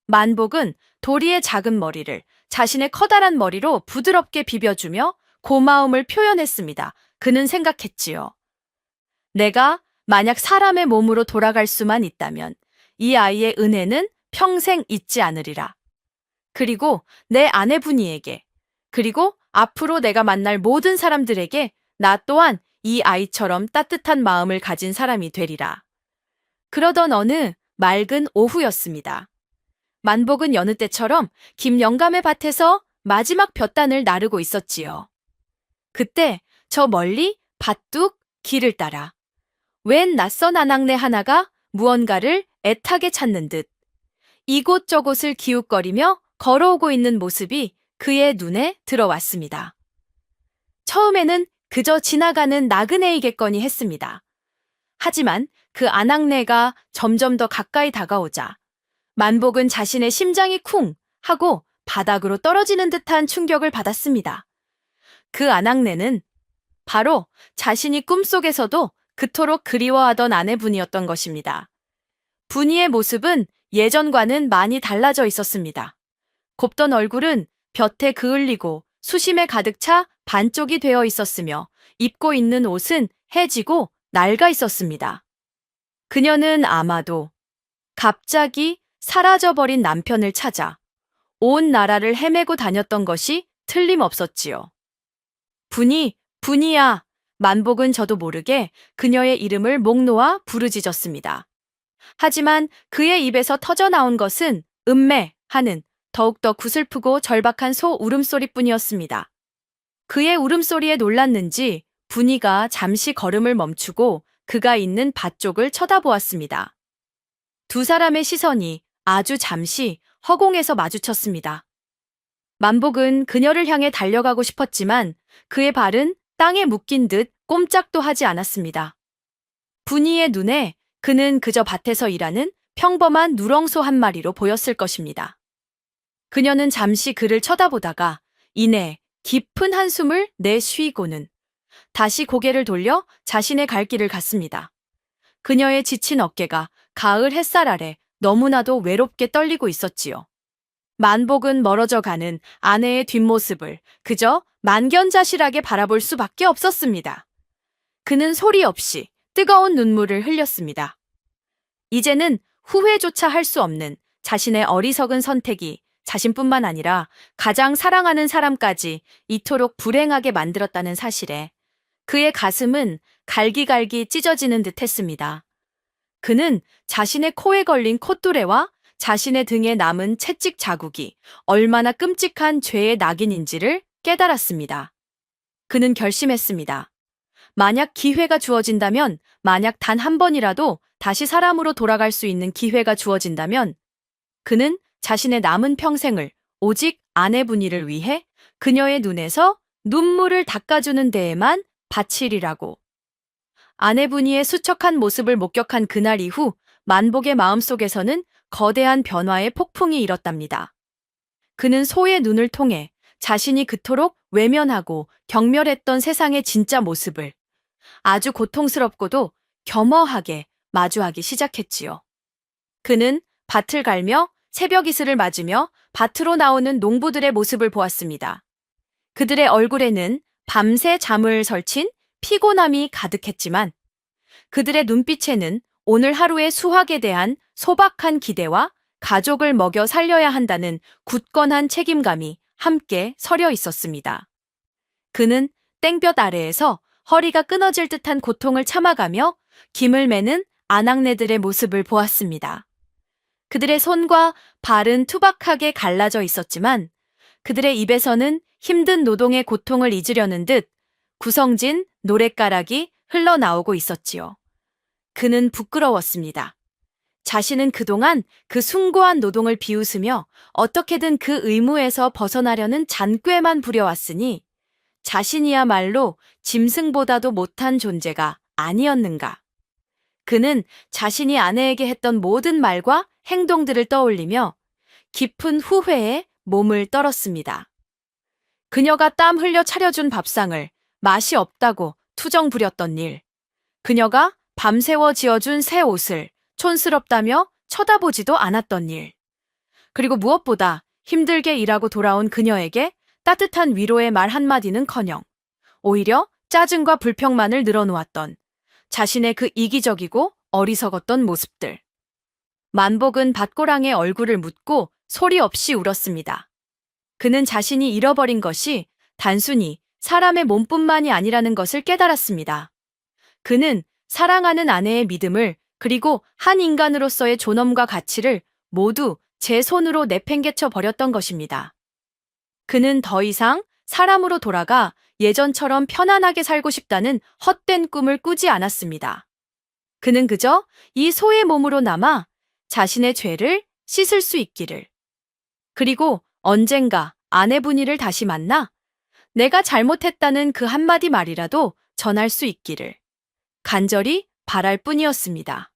만복은 도리의 작은 머리를 자신의 커다란 머리로 부드럽게 비벼주며 고마움을 표현했습니다. 그는 생각했지요. 내가 만약 사람의 몸으로 돌아갈 수만 있다면 이 아이의 은혜는 평생 잊지 않으리라. 그리고 내 아내분이에게, 그리고 앞으로 내가 만날 모든 사람들에게 나 또한 이 아이처럼 따뜻한 마음을 가진 사람이 되리라. 그러던 어느 맑은 오후였습니다. 만복은 여느 때처럼 김영감의 밭에서 마지막 볕단을 나르고 있었지요. 그때 저 멀리 밭둑 길을 따라 웬 낯선 아낙네 하나가 무언가를 애타게 찾는 듯 이곳저곳을 기웃거리며 걸어오고 있는 모습이 그의 눈에 들어왔습니다. 처음에는 그저 지나가는 나그네이겠거니 했습니다. 하지만 그 아낙네가 점점 더 가까이 다가오자 만복은 자신의 심장이 쿵 하고 바닥으로 떨어지는 듯한 충격을 받았습니다. 그 아낙네는 바로 자신이 꿈속에서도 그토록 그리워하던 아내분이었던 것입니다. 분이의 모습은 예전과는 많이 달라져 있었습니다. 곱던 얼굴은 볕에 그을리고 수심에 가득 차 반쪽이 되어 있었으며 입고 있는 옷은 해지고 낡아 있었습니다. 그녀는 아마도 갑자기 사라져버린 남편을 찾아 온 나라를 헤매고 다녔던 것이 틀림없었지요. 분이야. 만복은 저도 모르게 그녀의 이름을 목 놓아 부르짖었습니다. 하지만 그의 입에서 터져나온 것은 음매 하는 더욱더 구슬프고 절박한 소 울음소리뿐이었습니다. 그의 울음소리에 놀랐는지 분이가 잠시 걸음을 멈추고 그가 있는 밭 쪽을 쳐다보았습니다. 두 사람의 시선이 아주 잠시 허공에서 마주쳤습니다. 만복은 그녀를 향해 달려가고 싶었지만 그의 발은 땅에 묶인 듯 꼼짝도 하지 않았습니다. 분이의 눈에 그는 그저 밭에서 일하는 평범한 누렁소 한 마리로 보였을 것입니다. 그녀는 잠시 그를 쳐다보다가 이내 깊은 한숨을 내쉬고는 다시 고개를 돌려 자신의 갈 길을 갔습니다. 그녀의 지친 어깨가 가을 햇살 아래 너무나도 외롭게 떨리고 있었지요. 만복은 멀어져 가는 아내의 뒷모습을 그저 만견자실하게 바라볼 수밖에 없었습니다. 그는 소리 없이 뜨거운 눈물을 흘렸습니다. 이제는 후회조차 할 수 없는 자신의 어리석은 선택이 자신뿐만 아니라 가장 사랑하는 사람까지 이토록 불행하게 만들었다는 사실에 그의 가슴은 갈기갈기 찢어지는 듯 했습니다. 그는 자신의 코에 걸린 콧뚜레와 자신의 등에 남은 채찍 자국이 얼마나 끔찍한 죄의 낙인인지를 깨달았습니다. 그는 결심했습니다. 만약 기회가 주어진다면, 만약 단 한 번이라도 다시 사람으로 돌아갈 수 있는 기회가 주어진다면, 그는 자신의 남은 평생을 오직 아내분이를 위해 그녀의 눈에서 눈물을 닦아주는 데에만 바치리라고. 아내분이의 수척한 모습을 목격한 그날 이후 만복의 마음속에서는 거대한 변화의 폭풍이 일었답니다. 그는 소의 눈을 통해 자신이 그토록 외면하고 경멸했던 세상의 진짜 모습을 아주 고통스럽고도 겸허하게 마주하기 시작했지요. 그는 밭을 갈며 새벽 이슬을 맞으며 밭으로 나오는 농부들의 모습을 보았습니다. 그들의 얼굴에는 밤새 잠을 설친 피곤함이 가득했지만 그들의 눈빛에는 오늘 하루의 수확에 대한 소박한 기대와 가족을 먹여 살려야 한다는 굳건한 책임감이 함께 서려 있었습니다. 그는 땡볕 아래에서 허리가 끊어질 듯한 고통을 참아가며 김을 매는 아낙네들의 모습을 보았습니다. 그들의 손과 발은 투박하게 갈라져 있었지만 그들의 입에서는 힘든 노동의 고통을 잊으려는 듯 구성진 노랫가락이 흘러나오고 있었지요. 그는 부끄러웠습니다. 자신은 그동안 그 숭고한 노동을 비웃으며 어떻게든 그 의무에서 벗어나려는 잔꾀만 부려왔으니 자신이야말로 짐승보다도 못한 존재가 아니었는가. 그는 자신이 아내에게 했던 모든 말과 행동들을 떠올리며 깊은 후회에 몸을 떨었습니다. 그녀가 땀 흘려 차려준 밥상을 맛이 없다고 투정 부렸던 일, 그녀가 밤새워 지어준 새 옷을 촌스럽다며 쳐다보지도 않았던 일, 그리고 무엇보다 힘들게 일하고 돌아온 그녀에게 따뜻한 위로의 말 한마디는커녕 오히려 짜증과 불평만을 늘어놓았던 자신의 그 이기적이고 어리석었던 모습들. 만복은 밭고랑의 얼굴을 묻고 소리 없이 울었습니다. 그는 자신이 잃어버린 것이 단순히 사람의 몸뿐만이 아니라는 것을 깨달았습니다. 그는 사랑하는 아내의 믿음을 그리고 한 인간으로서의 존엄과 가치를 모두 제 손으로 내팽개쳐 버렸던 것입니다. 그는 더 이상 사람으로 돌아가 예전처럼 편안하게 살고 싶다는 헛된 꿈을 꾸지 않았습니다. 그는 그저 이 소의 몸으로 남아 자신의 죄를 씻을 수 있기를, 그리고 언젠가 아내분이를 다시 만나 내가 잘못했다는 그 한마디 말이라도 전할 수 있기를 간절히 바랄 뿐이었습니다.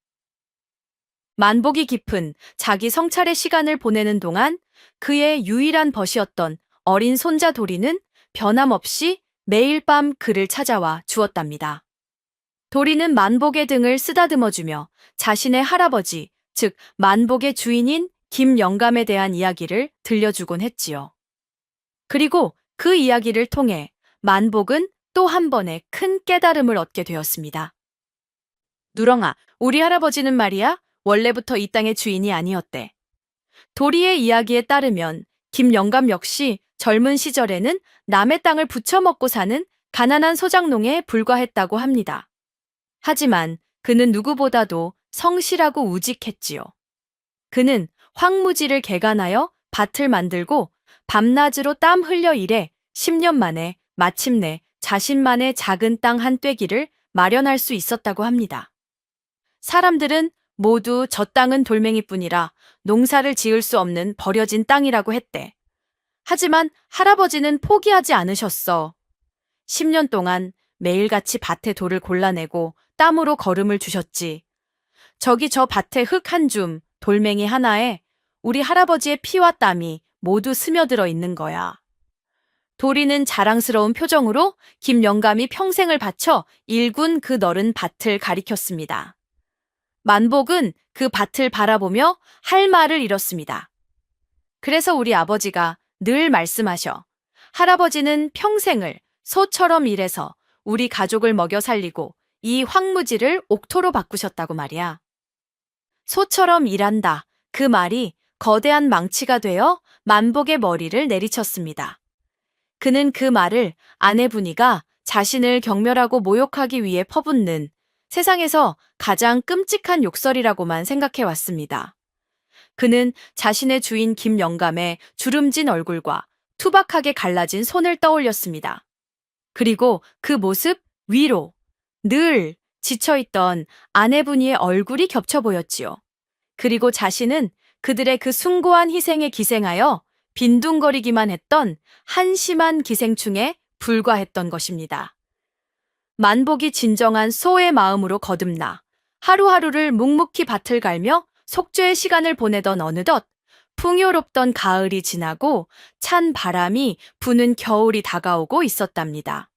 만복이 깊은 자기 성찰의 시간을 보내는 동안 그의 유일한 벗이었던 어린 손자 도리는 변함없이 매일 밤 그를 찾아와 주었답니다. 도리는 만복의 등을 쓰다듬어주며 자신의 할아버지, 즉 만복의 주인인 김영감에 대한 이야기를 들려주곤 했지요. 그리고 그 이야기를 통해 만복은 또 한 번의 큰 깨달음을 얻게 되었습니다. 누렁아, 우리 할아버지는 말이야, 원래부터 이 땅의 주인이 아니었대. 도리의 이야기에 따르면 김영감 역시 젊은 시절에는 남의 땅을 부쳐먹고 사는 가난한 소작농에 불과했다고 합니다. 하지만 그는 누구보다도 성실하고 우직했지요. 그는 황무지를 개간하여 밭을 만들고 밤낮으로 땀 흘려 일해 10년 만에 마침내 자신만의 작은 땅 한 떼기를 마련할 수 있었다고 합니다. 사람들은 모두 저 땅은 돌멩이뿐이라 농사를 지을 수 없는 버려진 땅이라고 했대. 하지만 할아버지는 포기하지 않으셨어. 10년 동안 매일같이 밭에 돌을 골라내고 땀으로 걸음을 주셨지. 저기 저 밭에 흙 한 줌, 돌멩이 하나에 우리 할아버지의 피와 땀이 모두 스며들어 있는 거야. 도리는 자랑스러운 표정으로 김영감이 평생을 바쳐 일군 그 넓은 밭을 가리켰습니다. 만복은 그 밭을 바라보며 할 말을 잃었습니다. 그래서 우리 아버지가 늘 말씀하셔. 할아버지는 평생을 소처럼 일해서 우리 가족을 먹여 살리고 이 황무지를 옥토로 바꾸셨다고 말이야. 소처럼 일한다. 그 말이 거대한 망치가 되어 만복의 머리를 내리쳤습니다. 그는 그 말을 아내분이가 자신을 경멸하고 모욕하기 위해 퍼붓는 세상에서 가장 끔찍한 욕설이라고만 생각해 왔습니다. 그는 자신의 주인 김영감의 주름진 얼굴과 투박하게 갈라진 손을 떠올렸습니다. 그리고 그 모습 위로 늘 지쳐있던 아내분이의 얼굴이 겹쳐 보였지요. 그리고 자신은 그들의 그 숭고한 희생에 기생하여 빈둥거리기만 했던 한심한 기생충에 불과했던 것입니다. 만복이 진정한 소의 마음으로 거듭나 하루하루를 묵묵히 밭을 갈며 속죄의 시간을 보내던 어느덧 풍요롭던 가을이 지나고 찬 바람이 부는 겨울이 다가오고 있었답니다.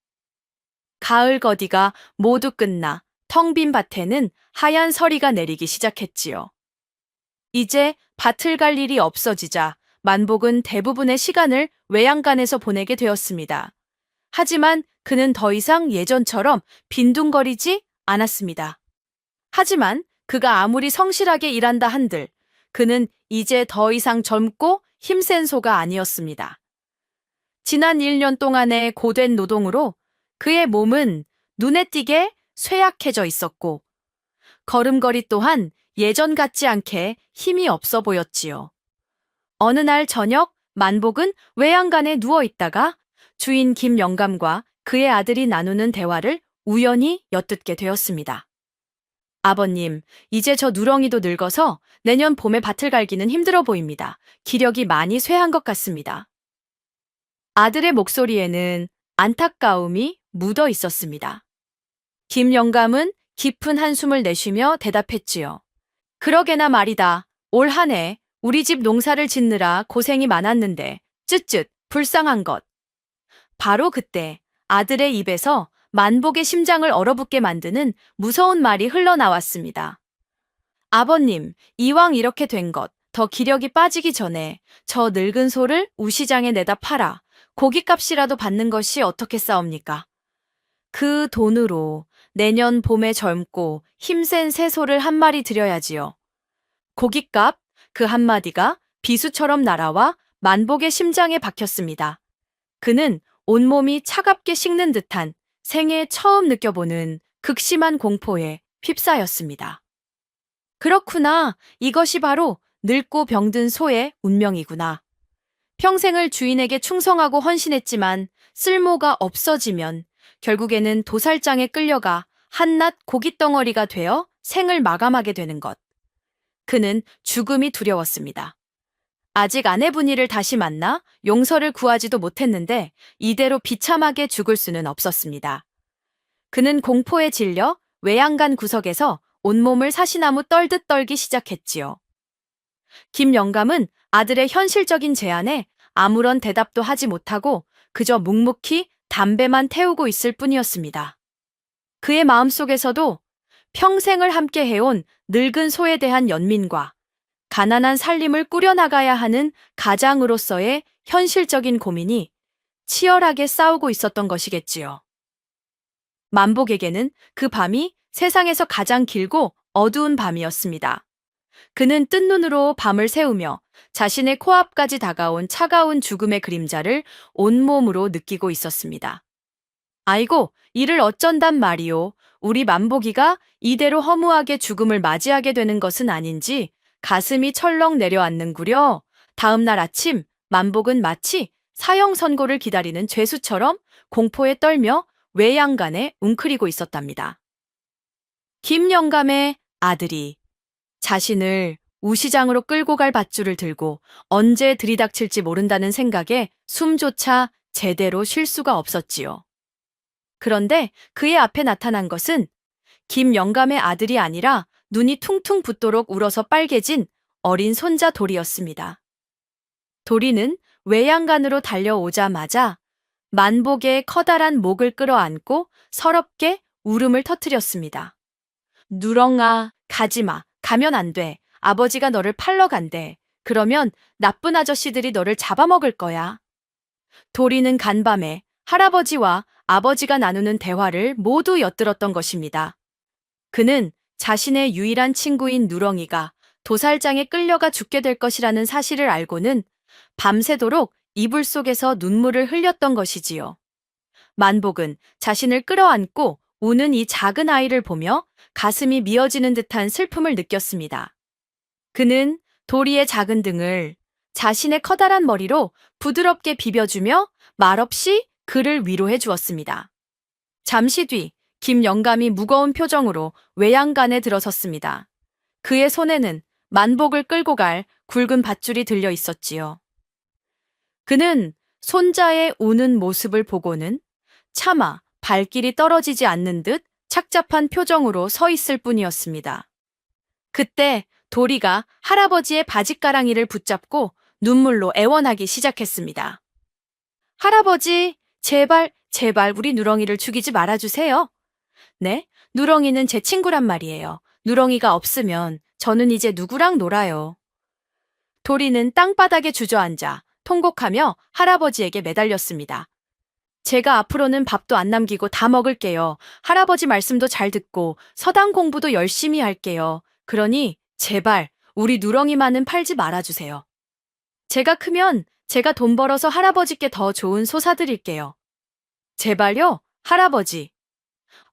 가을 거디가 모두 끝나 텅 빈 밭에는 하얀 서리가 내리기 시작했지요. 이제 밭을 갈 일이 없어지자 만복은 대부분의 시간을 외양간에서 보내게 되었습니다. 하지만 그는 더 이상 예전처럼 빈둥거리지 않았습니다. 하지만 그가 아무리 성실하게 일한다 한들 그는 이제 더 이상 젊고 힘센 소가 아니었습니다. 지난 1년 동안의 고된 노동으로 그의 몸은 눈에 띄게 쇠약해져 있었고 걸음걸이 또한 예전 같지 않게 힘이 없어 보였지요. 어느 날 저녁 만복은 외양간에 누워 있다가 주인 김영감과 그의 아들이 나누는 대화를 우연히 엿듣게 되었습니다. 아버님, 이제 저 누렁이도 늙어서 내년 봄에 밭을 갈기는 힘들어 보입니다. 기력이 많이 쇠한 것 같습니다. 아들의 목소리에는 안타까움이 묻어 있었습니다. 김영감은 깊은 한숨을 내쉬며 대답했지요. 그러게나 말이다. 올 한 해 우리 집 농사를 짓느라 고생이 많았는데 쯧쯧 불쌍한 것. 바로 그때 아들의 입에서 만복의 심장을 얼어붙게 만드는 무서운 말이 흘러나왔습니다. 아버님, 이왕 이렇게 된 것, 더 기력이 빠지기 전에 저 늙은 소를 우시장에 내다 팔아 고깃값이라도 받는 것이 어떻겠사옵니까? 그 돈으로 내년 봄에 젊고 힘센 새 소를 한 마리 드려야지요. 고깃값 그 한마디가 비수처럼 날아와 만복의 심장에 박혔습니다. 그는 온몸이 차갑게 식는 듯한 생애 처음 느껴보는 극심한 공포에 휩싸였습니다. 그렇구나. 이것이 바로 늙고 병든 소의 운명이구나. 평생을 주인에게 충성하고 헌신했지만 쓸모가 없어지면 결국에는 도살장에 끌려가 한낱 고깃덩어리가 되어 생을 마감하게 되는 것. 그는 죽음이 두려웠습니다. 아직 아내분이를 다시 만나 용서를 구하지도 못했는데 이대로 비참하게 죽을 수는 없었습니다. 그는 공포에 질려 외양간 구석에서 온몸을 사시나무 떨듯 떨기 시작했지요. 김 영감은 아들의 현실적인 제안에 아무런 대답도 하지 못하고 그저 묵묵히 담배만 태우고 있을 뿐이었습니다. 그의 마음속에서도 평생을 함께 해온 늙은 소에 대한 연민과 가난한 살림을 꾸려나가야 하는 가장으로서의 현실적인 고민이 치열하게 싸우고 있었던 것이겠지요. 만복에게는 그 밤이 세상에서 가장 길고 어두운 밤이었습니다. 그는 뜬 눈으로 밤을 새우며 자신의 코앞까지 다가온 차가운 죽음의 그림자를 온몸으로 느끼고 있었습니다. 아이고, 이를 어쩐단 말이오. 우리 만복이가 이대로 허무하게 죽음을 맞이하게 되는 것은 아닌지 가슴이 철렁 내려앉는구려. 다음 날 아침, 만복은 마치 사형 선고를 기다리는 죄수처럼 공포에 떨며 외양간에 웅크리고 있었답니다. 김 영감의 아들이 자신을 우시장으로 끌고 갈 밧줄을 들고 언제 들이닥칠지 모른다는 생각에 숨조차 제대로 쉴 수가 없었지요. 그런데 그의 앞에 나타난 것은 김 영감의 아들이 아니라 눈이 퉁퉁 붓도록 울어서 빨개진 어린 손자 도리였습니다. 도리는 외양간으로 달려오자마자 만복의 커다란 목을 끌어안고 서럽게 울음을 터뜨렸습니다. 누렁아, 가지마. 가면 안 돼. 아버지가 너를 팔러 간대. 그러면 나쁜 아저씨들이 너를 잡아먹을 거야. 도리는 간밤에 할아버지와 아버지가 나누는 대화를 모두 엿들었던 것입니다. 그는 자신의 유일한 친구인 누렁이가 도살장에 끌려가 죽게 될 것이라는 사실을 알고는 밤새도록 이불 속에서 눈물을 흘렸던 것이지요. 만복은 자신을 끌어안고 우는 이 작은 아이를 보며 가슴이 미어지는 듯한 슬픔을 느꼈습니다. 그는 도리의 작은 등을 자신의 커다란 머리로 부드럽게 비벼주며 말없이 그를 위로해 주었습니다. 잠시 뒤 김 영감이 무거운 표정으로 외양간에 들어섰습니다. 그의 손에는 만복을 끌고 갈 굵은 밧줄이 들려 있었지요. 그는 손자의 우는 모습을 보고는 차마 발길이 떨어지지 않는 듯 착잡한 표정으로 서 있을 뿐이었습니다. 그때 도리가 할아버지의 바짓가랑이를 붙잡고 눈물로 애원하기 시작했습니다. 할아버지, 제발 우리 누렁이를 죽이지 말아주세요. 네, 누렁이는 제 친구란 말이에요. 누렁이가 없으면 저는 이제 누구랑 놀아요. 도리는 땅바닥에 주저앉아 통곡하며 할아버지에게 매달렸습니다. 제가 앞으로는 밥도 안 남기고 다 먹을게요. 할아버지 말씀도 잘 듣고 서당 공부도 열심히 할게요. 그러니 제발 우리 누렁이만은 팔지 말아주세요. 제가 크면 제가 돈 벌어서 할아버지께 더 좋은 소 사드릴게요. 제발요, 할아버지.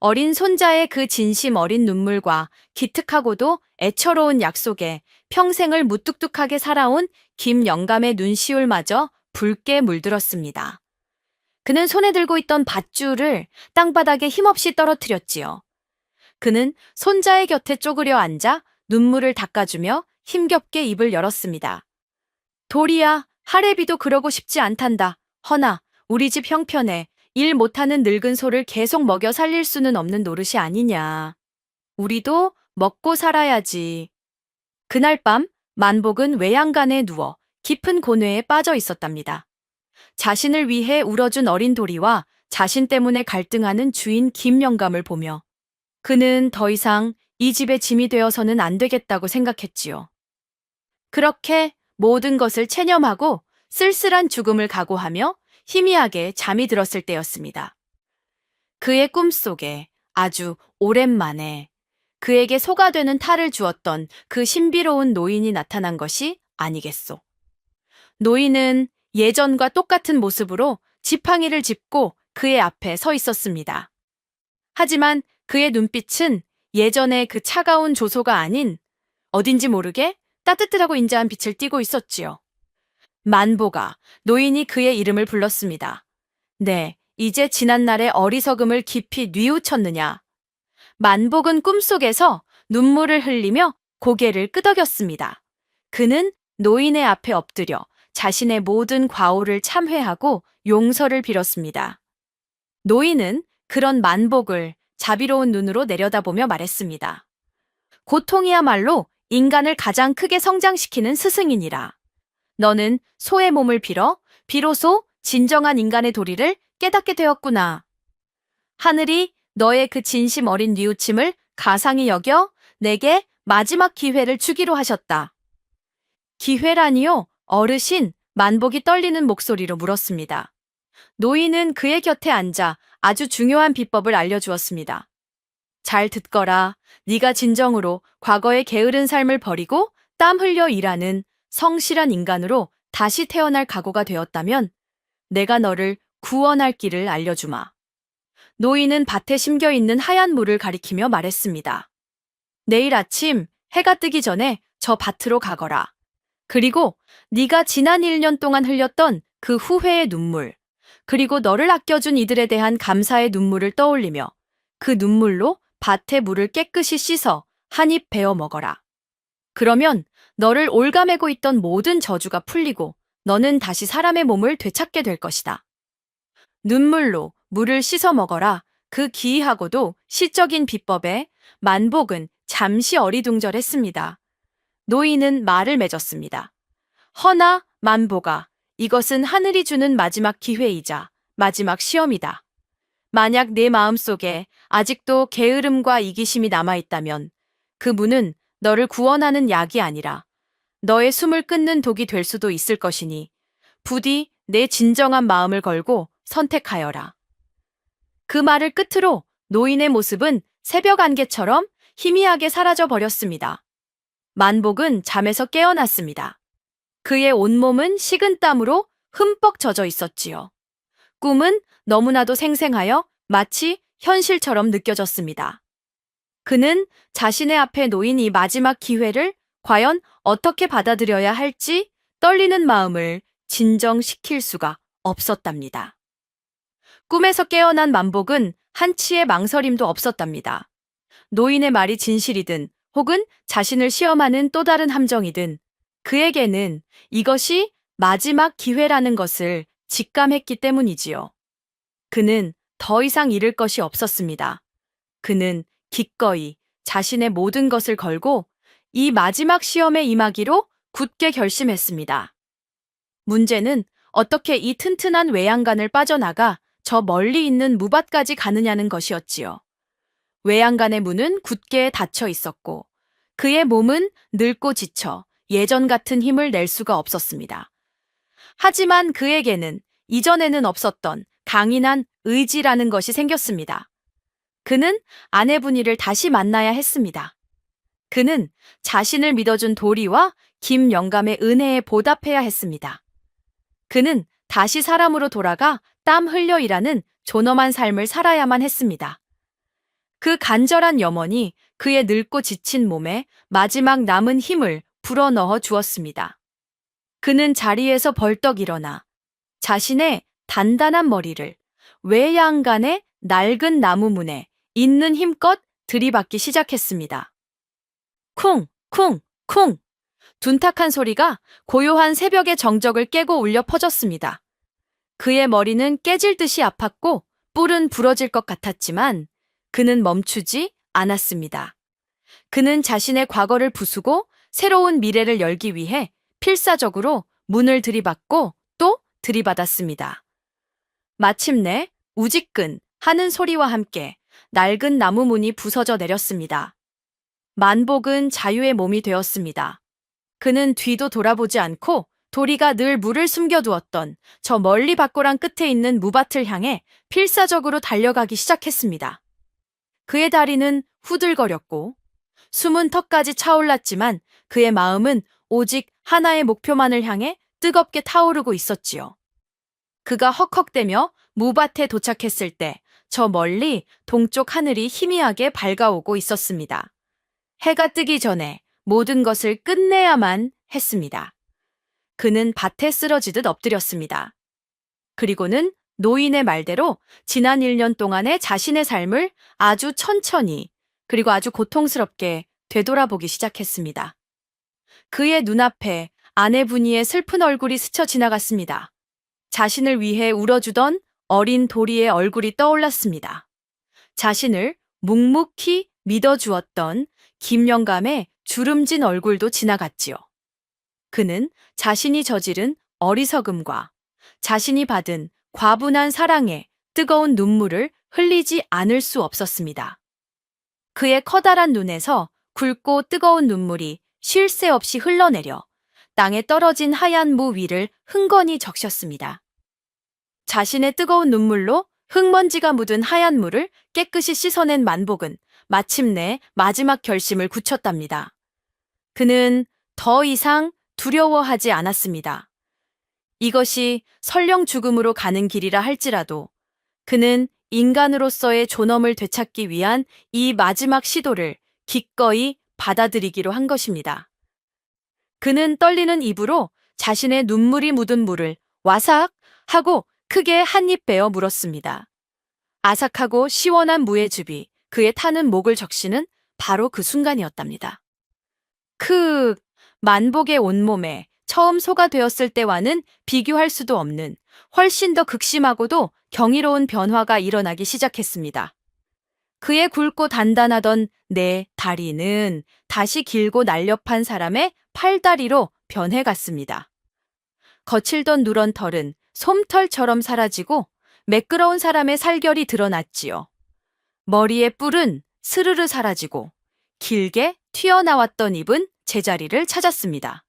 어린 손자의 그 진심 어린 눈물과 기특하고도 애처로운 약속에 평생을 무뚝뚝하게 살아온 김 영감의 눈시울마저 붉게 물들었습니다. 그는 손에 들고 있던 밧줄을 땅바닥에 힘없이 떨어뜨렸지요. 그는 손자의 곁에 쪼그려 앉아 눈물을 닦아주며 힘겹게 입을 열었습니다. 도리야, 할애비도 그러고 싶지 않단다. 허나 우리 집 형편에 일 못하는 늙은 소를 계속 먹여 살릴 수는 없는 노릇이 아니냐. 우리도 먹고 살아야지. 그날 밤 만복은 외양간에 누워 깊은 고뇌에 빠져 있었답니다. 자신을 위해 울어준 어린 도리와 자신 때문에 갈등하는 주인 김 영감을 보며 그는 더 이상 이 집의 짐이 되어서는 안 되겠다고 생각했지요. 그렇게 모든 것을 체념하고 쓸쓸한 죽음을 각오하며 희미하게 잠이 들었을 때였습니다. 그의 꿈속에 아주 오랜만에 그에게 소가 되는 탈을 주었던 그 신비로운 노인이 나타난 것이 아니겠소. 노인은 예전과 똑같은 모습으로 지팡이를 짚고 그의 앞에 서 있었습니다. 하지만 그의 눈빛은 예전의 그 차가운 조소가 아닌 어딘지 모르게 따뜻하고 인자한 빛을 띠고 있었지요. 만보가 노인이 그의 이름을 불렀습니다. 네, 이제 지난날의 어리석음을 깊이 뉘우쳤느냐. 만복은 꿈속에서 눈물을 흘리며 고개를 끄덕였습니다. 그는 노인의 앞에 엎드려 자신의 모든 과오를 참회하고 용서를 빌었습니다. 노인은 그런 만복을 자비로운 눈으로 내려다보며 말했습니다. 고통이야말로 인간을 가장 크게 성장시키는 스승이니라. 너는 소의 몸을 빌어 비로소 진정한 인간의 도리를 깨닫게 되었구나. 하늘이 너의 그 진심 어린 뉘우침을 가상히 여겨 내게 마지막 기회를 주기로 하셨다. 기회라니요? 어르신, 만복이 떨리는 목소리로 물었습니다. 노인은 그의 곁에 앉아 아주 중요한 비법을 알려주었습니다. 잘 듣거라. 네가 진정으로 과거의 게으른 삶을 버리고 땀 흘려 일하는 성실한 인간으로 다시 태어날 각오가 되었다면 내가 너를 구원할 길을 알려주마. 노인은 밭에 심겨 있는 하얀 물을 가리키며 말했습니다. 내일 아침 해가 뜨기 전에 저 밭으로 가거라. 그리고 네가 지난 1년 동안 흘렸던 그 후회의 눈물, 그리고 너를 아껴준 이들에 대한 감사의 눈물을 떠올리며 그 눈물로 밭의 물을 깨끗이 씻어 한 입 베어 먹어라. 그러면 너를 올가매고 있던 모든 저주가 풀리고 너는 다시 사람의 몸을 되찾게 될 것이다. 눈물로 물을 씻어 먹어라. 그 기이하고도 시적인 비법에 만복은 잠시 어리둥절했습니다. 노인은 말을 맺었습니다. 허나 만보가 이것은 하늘이 주는 마지막 기회이자 마지막 시험이다. 만약 내 마음속에 아직도 게으름과 이기심이 남아있다면 그 문은 너를 구원하는 약이 아니라 너의 숨을 끊는 독이 될 수도 있을 것이니 부디 내 진정한 마음을 걸고 선택하여라. 그 말을 끝으로 노인의 모습은 새벽 안개처럼 희미하게 사라져 버렸습니다. 만복은 잠에서 깨어났습니다. 그의 온몸은 식은땀으로 흠뻑 젖어 있었지요. 꿈은 너무나도 생생하여 마치 현실처럼 느껴졌습니다. 그는 자신의 앞에 놓인 이 마지막 기회를 과연 어떻게 받아들여야 할지 떨리는 마음을 진정시킬 수가 없었답니다. 꿈에서 깨어난 만복은 한치의 망설임도 없었답니다. 노인의 말이 진실이든 혹은 자신을 시험하는 또 다른 함정이든 그에게는 이것이 마지막 기회라는 것을 직감했기 때문이지요. 그는 더 이상 잃을 것이 없었습니다. 그는 기꺼이 자신의 모든 것을 걸고 이 마지막 시험에 임하기로 굳게 결심했습니다. 문제는 어떻게 이 튼튼한 외양간을 빠져나가 저 멀리 있는 무밭까지 가느냐는 것이었지요. 외양간의 문은 굳게 닫혀 있었고 그의 몸은 늙고 지쳐 예전 같은 힘을 낼 수가 없었습니다. 하지만 그에게는 이전에는 없었던 강인한 의지라는 것이 생겼습니다. 그는 아내분이를 다시 만나야 했습니다. 그는 자신을 믿어준 도리와 김 영감의 은혜에 보답해야 했습니다. 그는 다시 사람으로 돌아가 땀 흘려 일하는 존엄한 삶을 살아야만 했습니다. 그 간절한 염원이 그의 늙고 지친 몸에 마지막 남은 힘을 불어넣어 주었습니다. 그는 자리에서 벌떡 일어나 자신의 단단한 머리를 외양간의 낡은 나무 문에 있는 힘껏 들이받기 시작했습니다. 쿵, 쿵, 쿵! 둔탁한 소리가 고요한 새벽의 정적을 깨고 울려 퍼졌습니다. 그의 머리는 깨질 듯이 아팠고 뿔은 부러질 것 같았지만 그는 멈추지 않았습니다. 그는 자신의 과거를 부수고 새로운 미래를 열기 위해 필사적으로 문을 들이받고 또 들이받았습니다. 마침내 우지끈 하는 소리와 함께 낡은 나무 문이 부서져 내렸습니다. 만복은 자유의 몸이 되었습니다. 그는 뒤도 돌아보지 않고 도리가 늘 물을 숨겨두었던 저 멀리 밭고랑 끝에 있는 무밭을 향해 필사적으로 달려가기 시작했습니다. 그의 다리는 후들거렸고 숨은 턱까지 차올랐지만 그의 마음은 오직 하나의 목표만을 향해 뜨겁게 타오르고 있었지요. 그가 헉헉대며 무밭에 도착했을 때 저 멀리 동쪽 하늘이 희미하게 밝아오고 있었습니다. 해가 뜨기 전에 모든 것을 끝내야만 했습니다. 그는 밭에 쓰러지듯 엎드렸습니다. 그리고는 노인의 말대로 지난 1년 동안의 자신의 삶을 아주 천천히 그리고 아주 고통스럽게 되돌아보기 시작했습니다. 그의 눈앞에 아내분이의 슬픈 얼굴이 스쳐 지나갔습니다. 자신을 위해 울어주던 어린 도리의 얼굴이 떠올랐습니다. 자신을 묵묵히 믿어주었던 김영감의 주름진 얼굴도 지나갔지요. 그는 자신이 저지른 어리석음과 자신이 받은 과분한 사랑에 뜨거운 눈물을 흘리지 않을 수 없었습니다. 그의 커다란 눈에서 굵고 뜨거운 눈물이 쉴 새 없이 흘러내려 땅에 떨어진 하얀 무 위를 흥건히 적셨습니다. 자신의 뜨거운 눈물로 흙먼지가 묻은 하얀 물을 깨끗이 씻어낸 만복은 마침내 마지막 결심을 굳혔답니다. 그는 더 이상 두려워하지 않았습니다. 이것이 설령 죽음으로 가는 길이라 할지라도 그는 인간으로서의 존엄을 되찾기 위한 이 마지막 시도를 기꺼이 받아들이기로 한 것입니다. 그는 떨리는 입으로 자신의 눈물이 묻은 물을 와삭 하고 크게 한 입 베어 물었습니다. 아삭하고 시원한 무의 즙이 그의 타는 목을 적시는 바로 그 순간이었답니다. 만복의 온몸에 처음 소가 되었을 때와는 비교할 수도 없는 훨씬 더 극심하고도 경이로운 변화가 일어나기 시작했습니다. 그의 굵고 단단하던 네 다리는 다시 길고 날렵한 사람의 팔다리로 변해갔습니다. 거칠던 누런 털은 솜털처럼 사라지고 매끄러운 사람의 살결이 드러났지요. 머리의 뿔은 스르르 사라지고 길게 튀어나왔던 입은 제자리를 찾았습니다.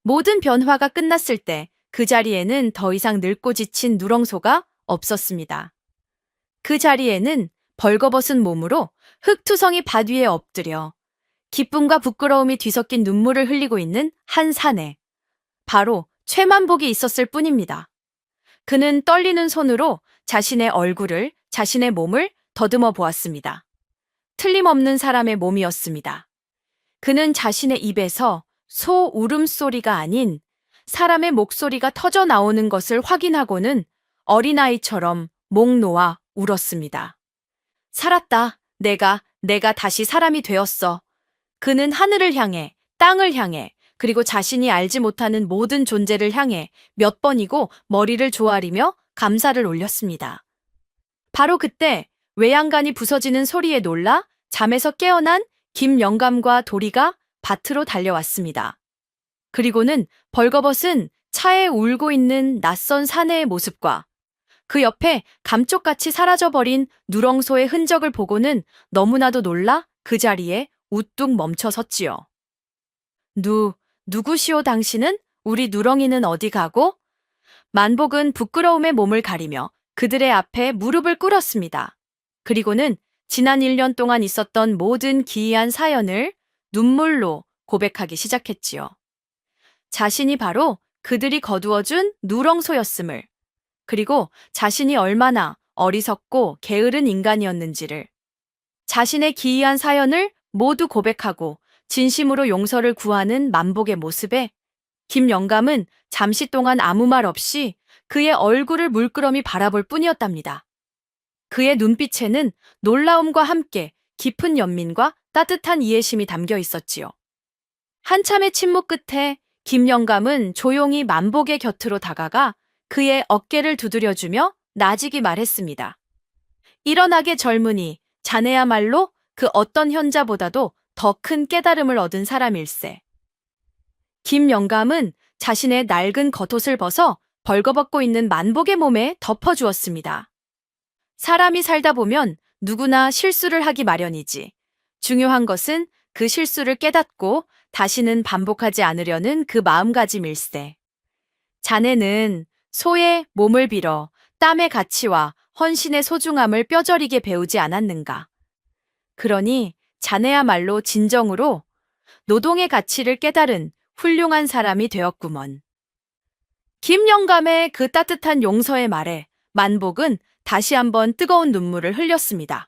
모든 변화가 끝났을 때 그 자리에는 더 이상 늙고 지친 누렁소가 없었습니다. 그 자리에는 벌거벗은 몸으로 흙투성이 밭 위에 엎드려 기쁨과 부끄러움이 뒤섞인 눈물을 흘리고 있는 한 사내, 바로 최만복이 있었을 뿐입니다. 그는 떨리는 손으로 자신의 얼굴을, 자신의 몸을 더듬어 보았습니다. 틀림없는 사람의 몸이었습니다. 그는 자신의 입에서 소 울음소리가 아닌 사람의 목소리가 터져 나오는 것을 확인하고는 어린아이처럼 목 놓아 울었습니다. 살았다. 내가 다시 사람이 되었어. 그는 하늘을 향해, 땅을 향해, 그리고 자신이 알지 못하는 모든 존재를 향해 몇 번이고 머리를 조아리며 감사를 올렸습니다. 바로 그때 외양간이 부서지는 소리에 놀라 잠에서 깨어난 김영감과 도리가 밭으로 달려왔습니다. 그리고는 벌거벗은 차에 울고 있는 낯선 사내의 모습과 그 옆에 감쪽같이 사라져버린 누렁소의 흔적을 보고는 너무나도 놀라 그 자리에 우뚝 멈춰 섰지요. 누구시오 당신은? 우리 누렁이는 어디 가고? 만복은 부끄러움에 몸을 가리며 그들의 앞에 무릎을 꿇었습니다. 그리고는 지난 1년 동안 있었던 모든 기이한 사연을 눈물로 고백하기 시작했지요. 자신이 바로 그들이 거두어준 누렁소였음을, 그리고 자신이 얼마나 어리석고 게으른 인간이었는지를, 자신의 기이한 사연을 모두 고백하고 진심으로 용서를 구하는 만복의 모습에 김영감은 잠시 동안 아무 말 없이 그의 얼굴을 물끄러미 바라볼 뿐이었답니다. 그의 눈빛에는 놀라움과 함께 깊은 연민과 따뜻한 이해심이 담겨 있었지요. 한참의 침묵 끝에 김영감은 조용히 만복의 곁으로 다가가 그의 어깨를 두드려주며 나직이 말했습니다. 일어나게 젊은이, 자네야말로 그 어떤 현자보다도 더 큰 깨달음을 얻은 사람일세. 김영감은 자신의 낡은 겉옷을 벗어 벌거벗고 있는 만복의 몸에 덮어주었습니다. 사람이 살다 보면 누구나 실수를 하기 마련이지. 중요한 것은 그 실수를 깨닫고 다시는 반복하지 않으려는 그 마음가짐일세. 자네는 소의 몸을 빌어 땀의 가치와 헌신의 소중함을 뼈저리게 배우지 않았는가. 그러니 자네야말로 진정으로 노동의 가치를 깨달은 훌륭한 사람이 되었구먼. 김영감의 그 따뜻한 용서의 말에 만복은 다시 한번 뜨거운 눈물을 흘렸습니다.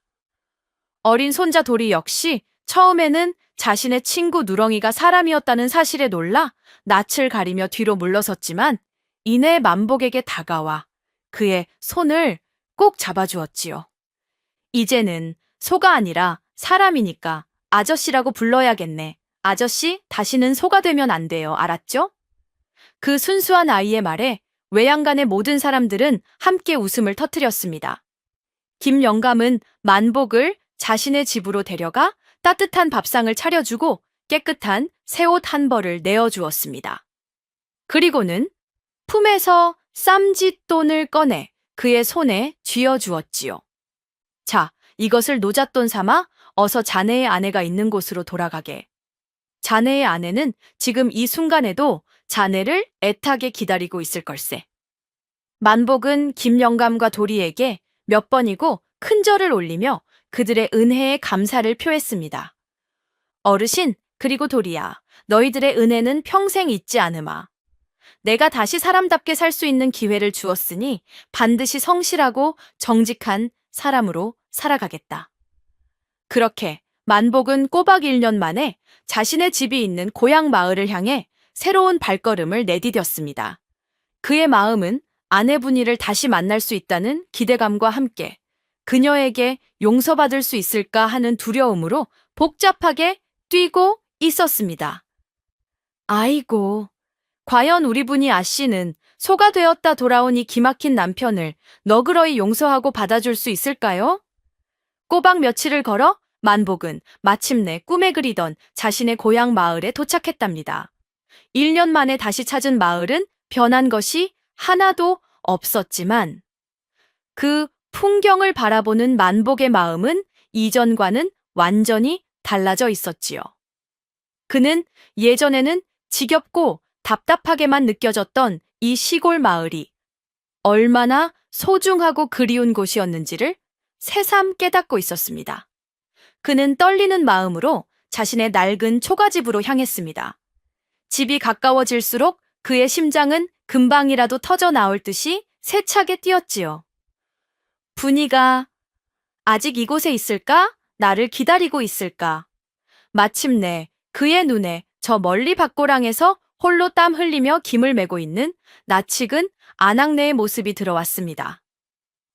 어린 손자 도리 역시 처음에는 자신의 친구 누렁이가 사람이었다는 사실에 놀라 낯을 가리며 뒤로 물러섰지만 이내 만복에게 다가와 그의 손을 꼭 잡아주었지요. 이제는 소가 아니라 사람이니까 아저씨라고 불러야겠네. 아저씨, 다시는 소가 되면 안 돼요. 알았죠? 그 순수한 아이의 말에 외양간의 모든 사람들은 함께 웃음을 터뜨렸습니다. 김영감은 만복을 자신의 집으로 데려가 따뜻한 밥상을 차려주고 깨끗한 새 옷 한 벌을 내어주었습니다. 그리고는 품에서 쌈짓돈을 꺼내 그의 손에 쥐어주었지요. 자, 이것을 노잣돈 삼아 어서 자네의 아내가 있는 곳으로 돌아가게. 자네의 아내는 지금 이 순간에도 자네를 애타게 기다리고 있을 걸세. 만복은 김영감과 도리에게 몇 번이고 큰 절을 올리며 그들의 은혜에 감사를 표했습니다. 어르신, 그리고 도리야, 너희들의 은혜는 평생 잊지 않으마. 내가 다시 사람답게 살 수 있는 기회를 주었으니 반드시 성실하고 정직한 사람으로 살아가겠다. 그렇게 만복은 꼬박 1년 만에 자신의 집이 있는 고향 마을을 향해 새로운 발걸음을 내디뎠습니다. 그의 마음은 아내분이를 다시 만날 수 있다는 기대감과 함께 그녀에게 용서받을 수 있을까 하는 두려움으로 복잡하게 뛰고 있었습니다. 아이고, 과연 우리 분이 아씨는 소가 되었다 돌아온 이 기막힌 남편을 너그러이 용서하고 받아줄 수 있을까요? 꼬박 며칠을 걸어 만복은 마침내 꿈에 그리던 자신의 고향 마을에 도착했답니다. 1년 만에 다시 찾은 마을은 변한 것이 하나도 없었지만 그 풍경을 바라보는 만복의 마음은 이전과는 완전히 달라져 있었지요. 그는 예전에는 지겹고 답답하게만 느껴졌던 이 시골 마을이 얼마나 소중하고 그리운 곳이었는지를 새삼 깨닫고 있었습니다. 그는 떨리는 마음으로 자신의 낡은 초가집으로 향했습니다. 집이 가까워질수록 그의 심장은 금방이라도 터져 나올 듯이 세차게 뛰었지요. 분이가 아직 이곳에 있을까? 나를 기다리고 있을까? 마침내 그의 눈에 저 멀리 밭고랑에서 홀로 땀 흘리며 김을 메고 있는 낯익은 아낙네의 모습이 들어왔습니다.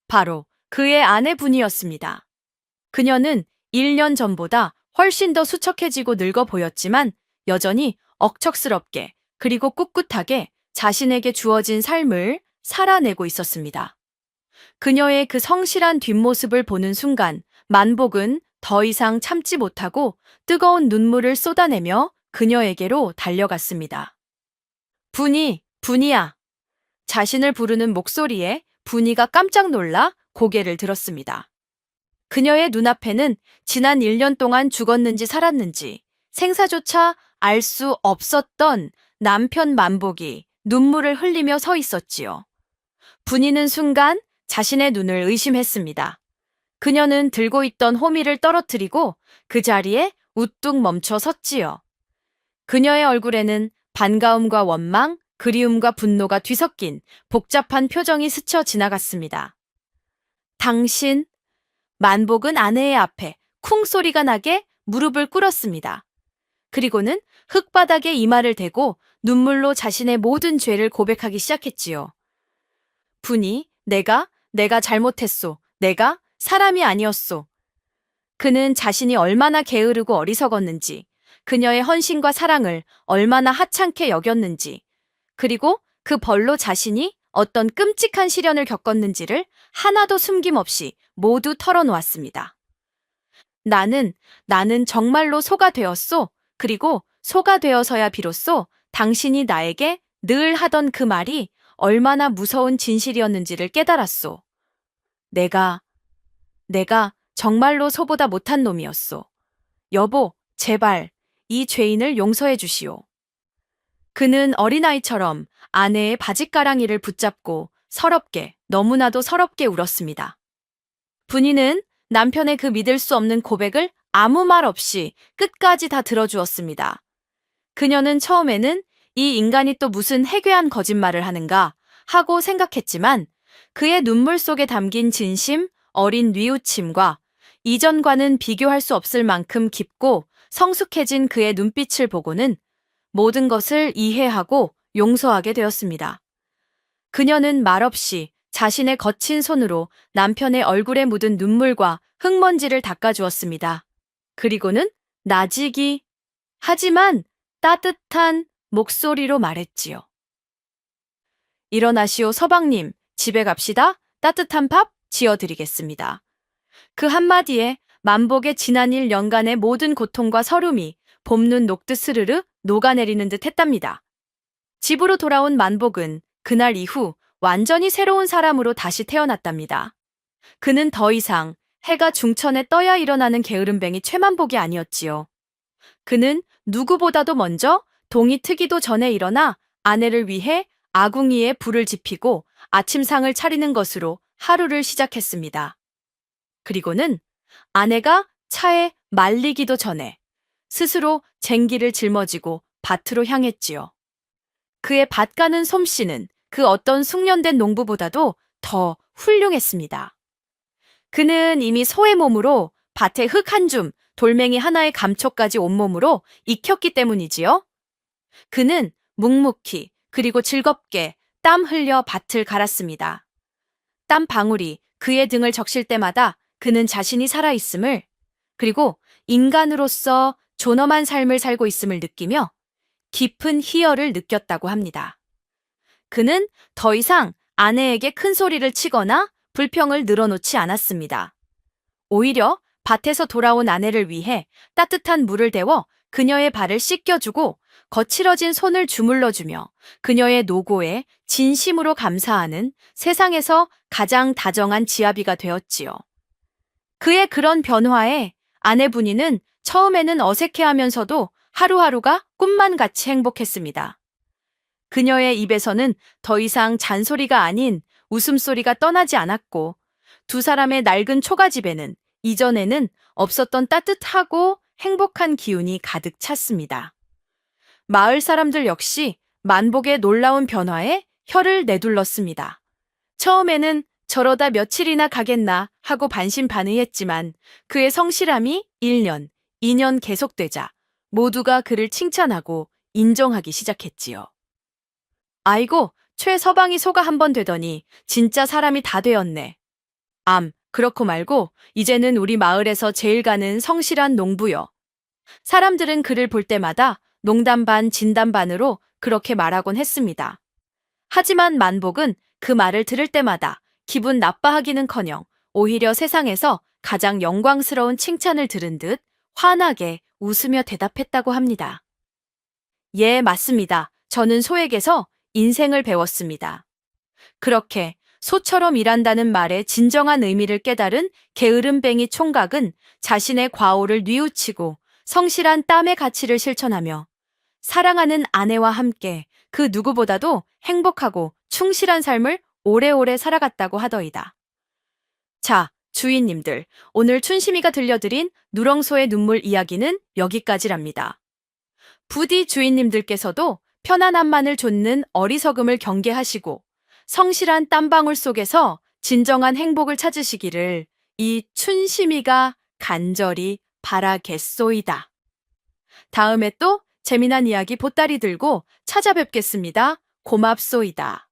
바로 그의 아내 분이었습니다. 그녀는 1년 전보다 훨씬 더 수척해지고 늙어 보였지만 여전히 억척스럽게 그리고 꿋꿋하게 자신에게 주어진 삶을 살아내고 있었습니다. 그녀의 그 성실한 뒷모습을 보는 순간 만복은 더 이상 참지 못하고 뜨거운 눈물을 쏟아내며 그녀에게로 달려갔습니다. 분이야. 자신을 부르는 목소리에 분이가 깜짝 놀라 고개를 들었습니다. 그녀의 눈앞에는 지난 1년 동안 죽었는지 살았는지 생사조차 알 수 없었던 남편 만복이 눈물을 흘리며 서 있었지요. 분이는 순간 자신의 눈을 의심했습니다. 그녀는 들고 있던 호미를 떨어뜨리고 그 자리에 우뚝 멈춰 섰지요. 그녀의 얼굴에는 반가움과 원망, 그리움과 분노가 뒤섞인 복잡한 표정이 스쳐 지나갔습니다. 당신, 만복은 아내의 앞에 쿵 소리가 나게 무릎을 꿇었습니다. 그리고는 흙바닥에 이마를 대고 눈물로 자신의 모든 죄를 고백하기 시작했지요. 분이, 내가 잘못했소. 내가 사람이 아니었소. 그는 자신이 얼마나 게으르고 어리석었는지, 그녀의 헌신과 사랑을 얼마나 하찮게 여겼는지, 그리고 그 벌로 자신이 어떤 끔찍한 시련을 겪었는지를 하나도 숨김없이 모두 털어놓았습니다. 나는 정말로 소가 되었소. 그리고 소가 되어서야 비로소 당신이 나에게 늘 하던 그 말이 얼마나 무서운 진실이었는지를 깨달았소. 내가 정말로 소보다 못한 놈이었소. 여보, 제발 이 죄인을 용서해 주시오. 그는 어린아이처럼 아내의 바짓가랑이를 붙잡고 서럽게, 너무나도 서럽게 울었습니다. 분이는 남편의 그 믿을 수 없는 고백을 아무 말 없이 끝까지 다 들어주었습니다. 그녀는 처음에는 이 인간이 또 무슨 해괴한 거짓말을 하는가 하고 생각했지만 그의 눈물 속에 담긴 진심, 어린 뉘우침과 이전과는 비교할 수 없을 만큼 깊고 성숙해진 그의 눈빛을 보고는 모든 것을 이해하고 용서하게 되었습니다. 그녀는 말없이 자신의 거친 손으로 남편의 얼굴에 묻은 눈물과 흙먼지를 닦아주었습니다. 그리고는 나지기 하지만 따뜻한 목소리로 말했지요. 일어나시오 서방님, 집에 갑시다. 따뜻한 밥 지어드리겠습니다. 그 한마디에 만복의 지난 1년간의 모든 고통과 서름이 봄눈 녹듯 스르르 녹아내리는 듯 했답니다. 집으로 돌아온 만복은 그날 이후 완전히 새로운 사람으로 다시 태어났답니다. 그는 더 이상 해가 중천에 떠야 일어나는 게으름뱅이 최만복이 아니었지요. 그는 누구보다도 먼저 동이 트기도 전에 일어나 아내를 위해 아궁이에 불을 지피고 아침상을 차리는 것으로 하루를 시작했습니다. 그리고는 아내가 차에 말리기도 전에 스스로 쟁기를 짊어지고 밭으로 향했지요. 그의 밭 가는 솜씨는 그 어떤 숙련된 농부보다도 더 훌륭했습니다. 그는 이미 소의 몸으로 밭에 흙 한 줌, 돌멩이 하나의 감초까지 온몸으로 익혔기 때문이지요. 그는 묵묵히 그리고 즐겁게 땀 흘려 밭을 갈았습니다. 땀 방울이 그의 등을 적실 때마다 그는 자신이 살아있음을, 그리고 인간으로서 존엄한 삶을 살고 있음을 느끼며 깊은 희열을 느꼈다고 합니다. 그는 더 이상 아내에게 큰 소리를 치거나 불평을 늘어놓지 않았습니다. 오히려 밭에서 돌아온 아내를 위해 따뜻한 물을 데워 그녀의 발을 씻겨주고 거칠어진 손을 주물러주며 그녀의 노고에 진심으로 감사하는 세상에서 가장 다정한 지아비가 되었지요. 그의 그런 변화에 아내 분이는 처음에는 어색해하면서도 하루하루가 꿈만 같이 행복했습니다. 그녀의 입에서는 더 이상 잔소리가 아닌 웃음소리가 떠나지 않았고 두 사람의 낡은 초가집에는 이전에는 없었던 따뜻하고 행복한 기운이 가득 찼습니다. 마을 사람들 역시 만복의 놀라운 변화에 혀를 내둘렀습니다. 처음에는 저러다 며칠이나 가겠나 하고 반신반의했지만 그의 성실함이 1년, 2년 계속되자 모두가 그를 칭찬하고 인정하기 시작했지요. 아이고, 최 서방이 소가 한 번 되더니 진짜 사람이 다 되었네. 그렇고 말고 이제는 우리 마을에서 제일 가는 성실한 농부요. 사람들은 그를 볼 때마다 농담 반 진담 반으로 그렇게 말하곤 했습니다. 하지만 만복은 그 말을 들을 때마다 기분 나빠하기는커녕 오히려 세상에서 가장 영광스러운 칭찬을 들은 듯 환하게 웃으며 대답했다고 합니다. 예, 맞습니다. 저는 소에게서 인생을 배웠습니다. 그렇게 소처럼 일한다는 말의 진정한 의미를 깨달은 게으름뱅이 총각은 자신의 과오를 뉘우치고 성실한 땀의 가치를 실천하며 사랑하는 아내와 함께 그 누구보다도 행복하고 충실한 삶을 오래오래 살아갔다고 하더이다. 자, 주인님들, 오늘 춘심이가 들려드린 누렁소의 눈물 이야기는 여기까지랍니다. 부디 주인님들께서도 편안함만을 좇는 어리석음을 경계하시고 성실한 땀방울 속에서 진정한 행복을 찾으시기를 이 춘심이가 간절히 바라겠소이다. 다음에 또 재미난 이야기 보따리 들고 찾아뵙겠습니다. 고맙소이다.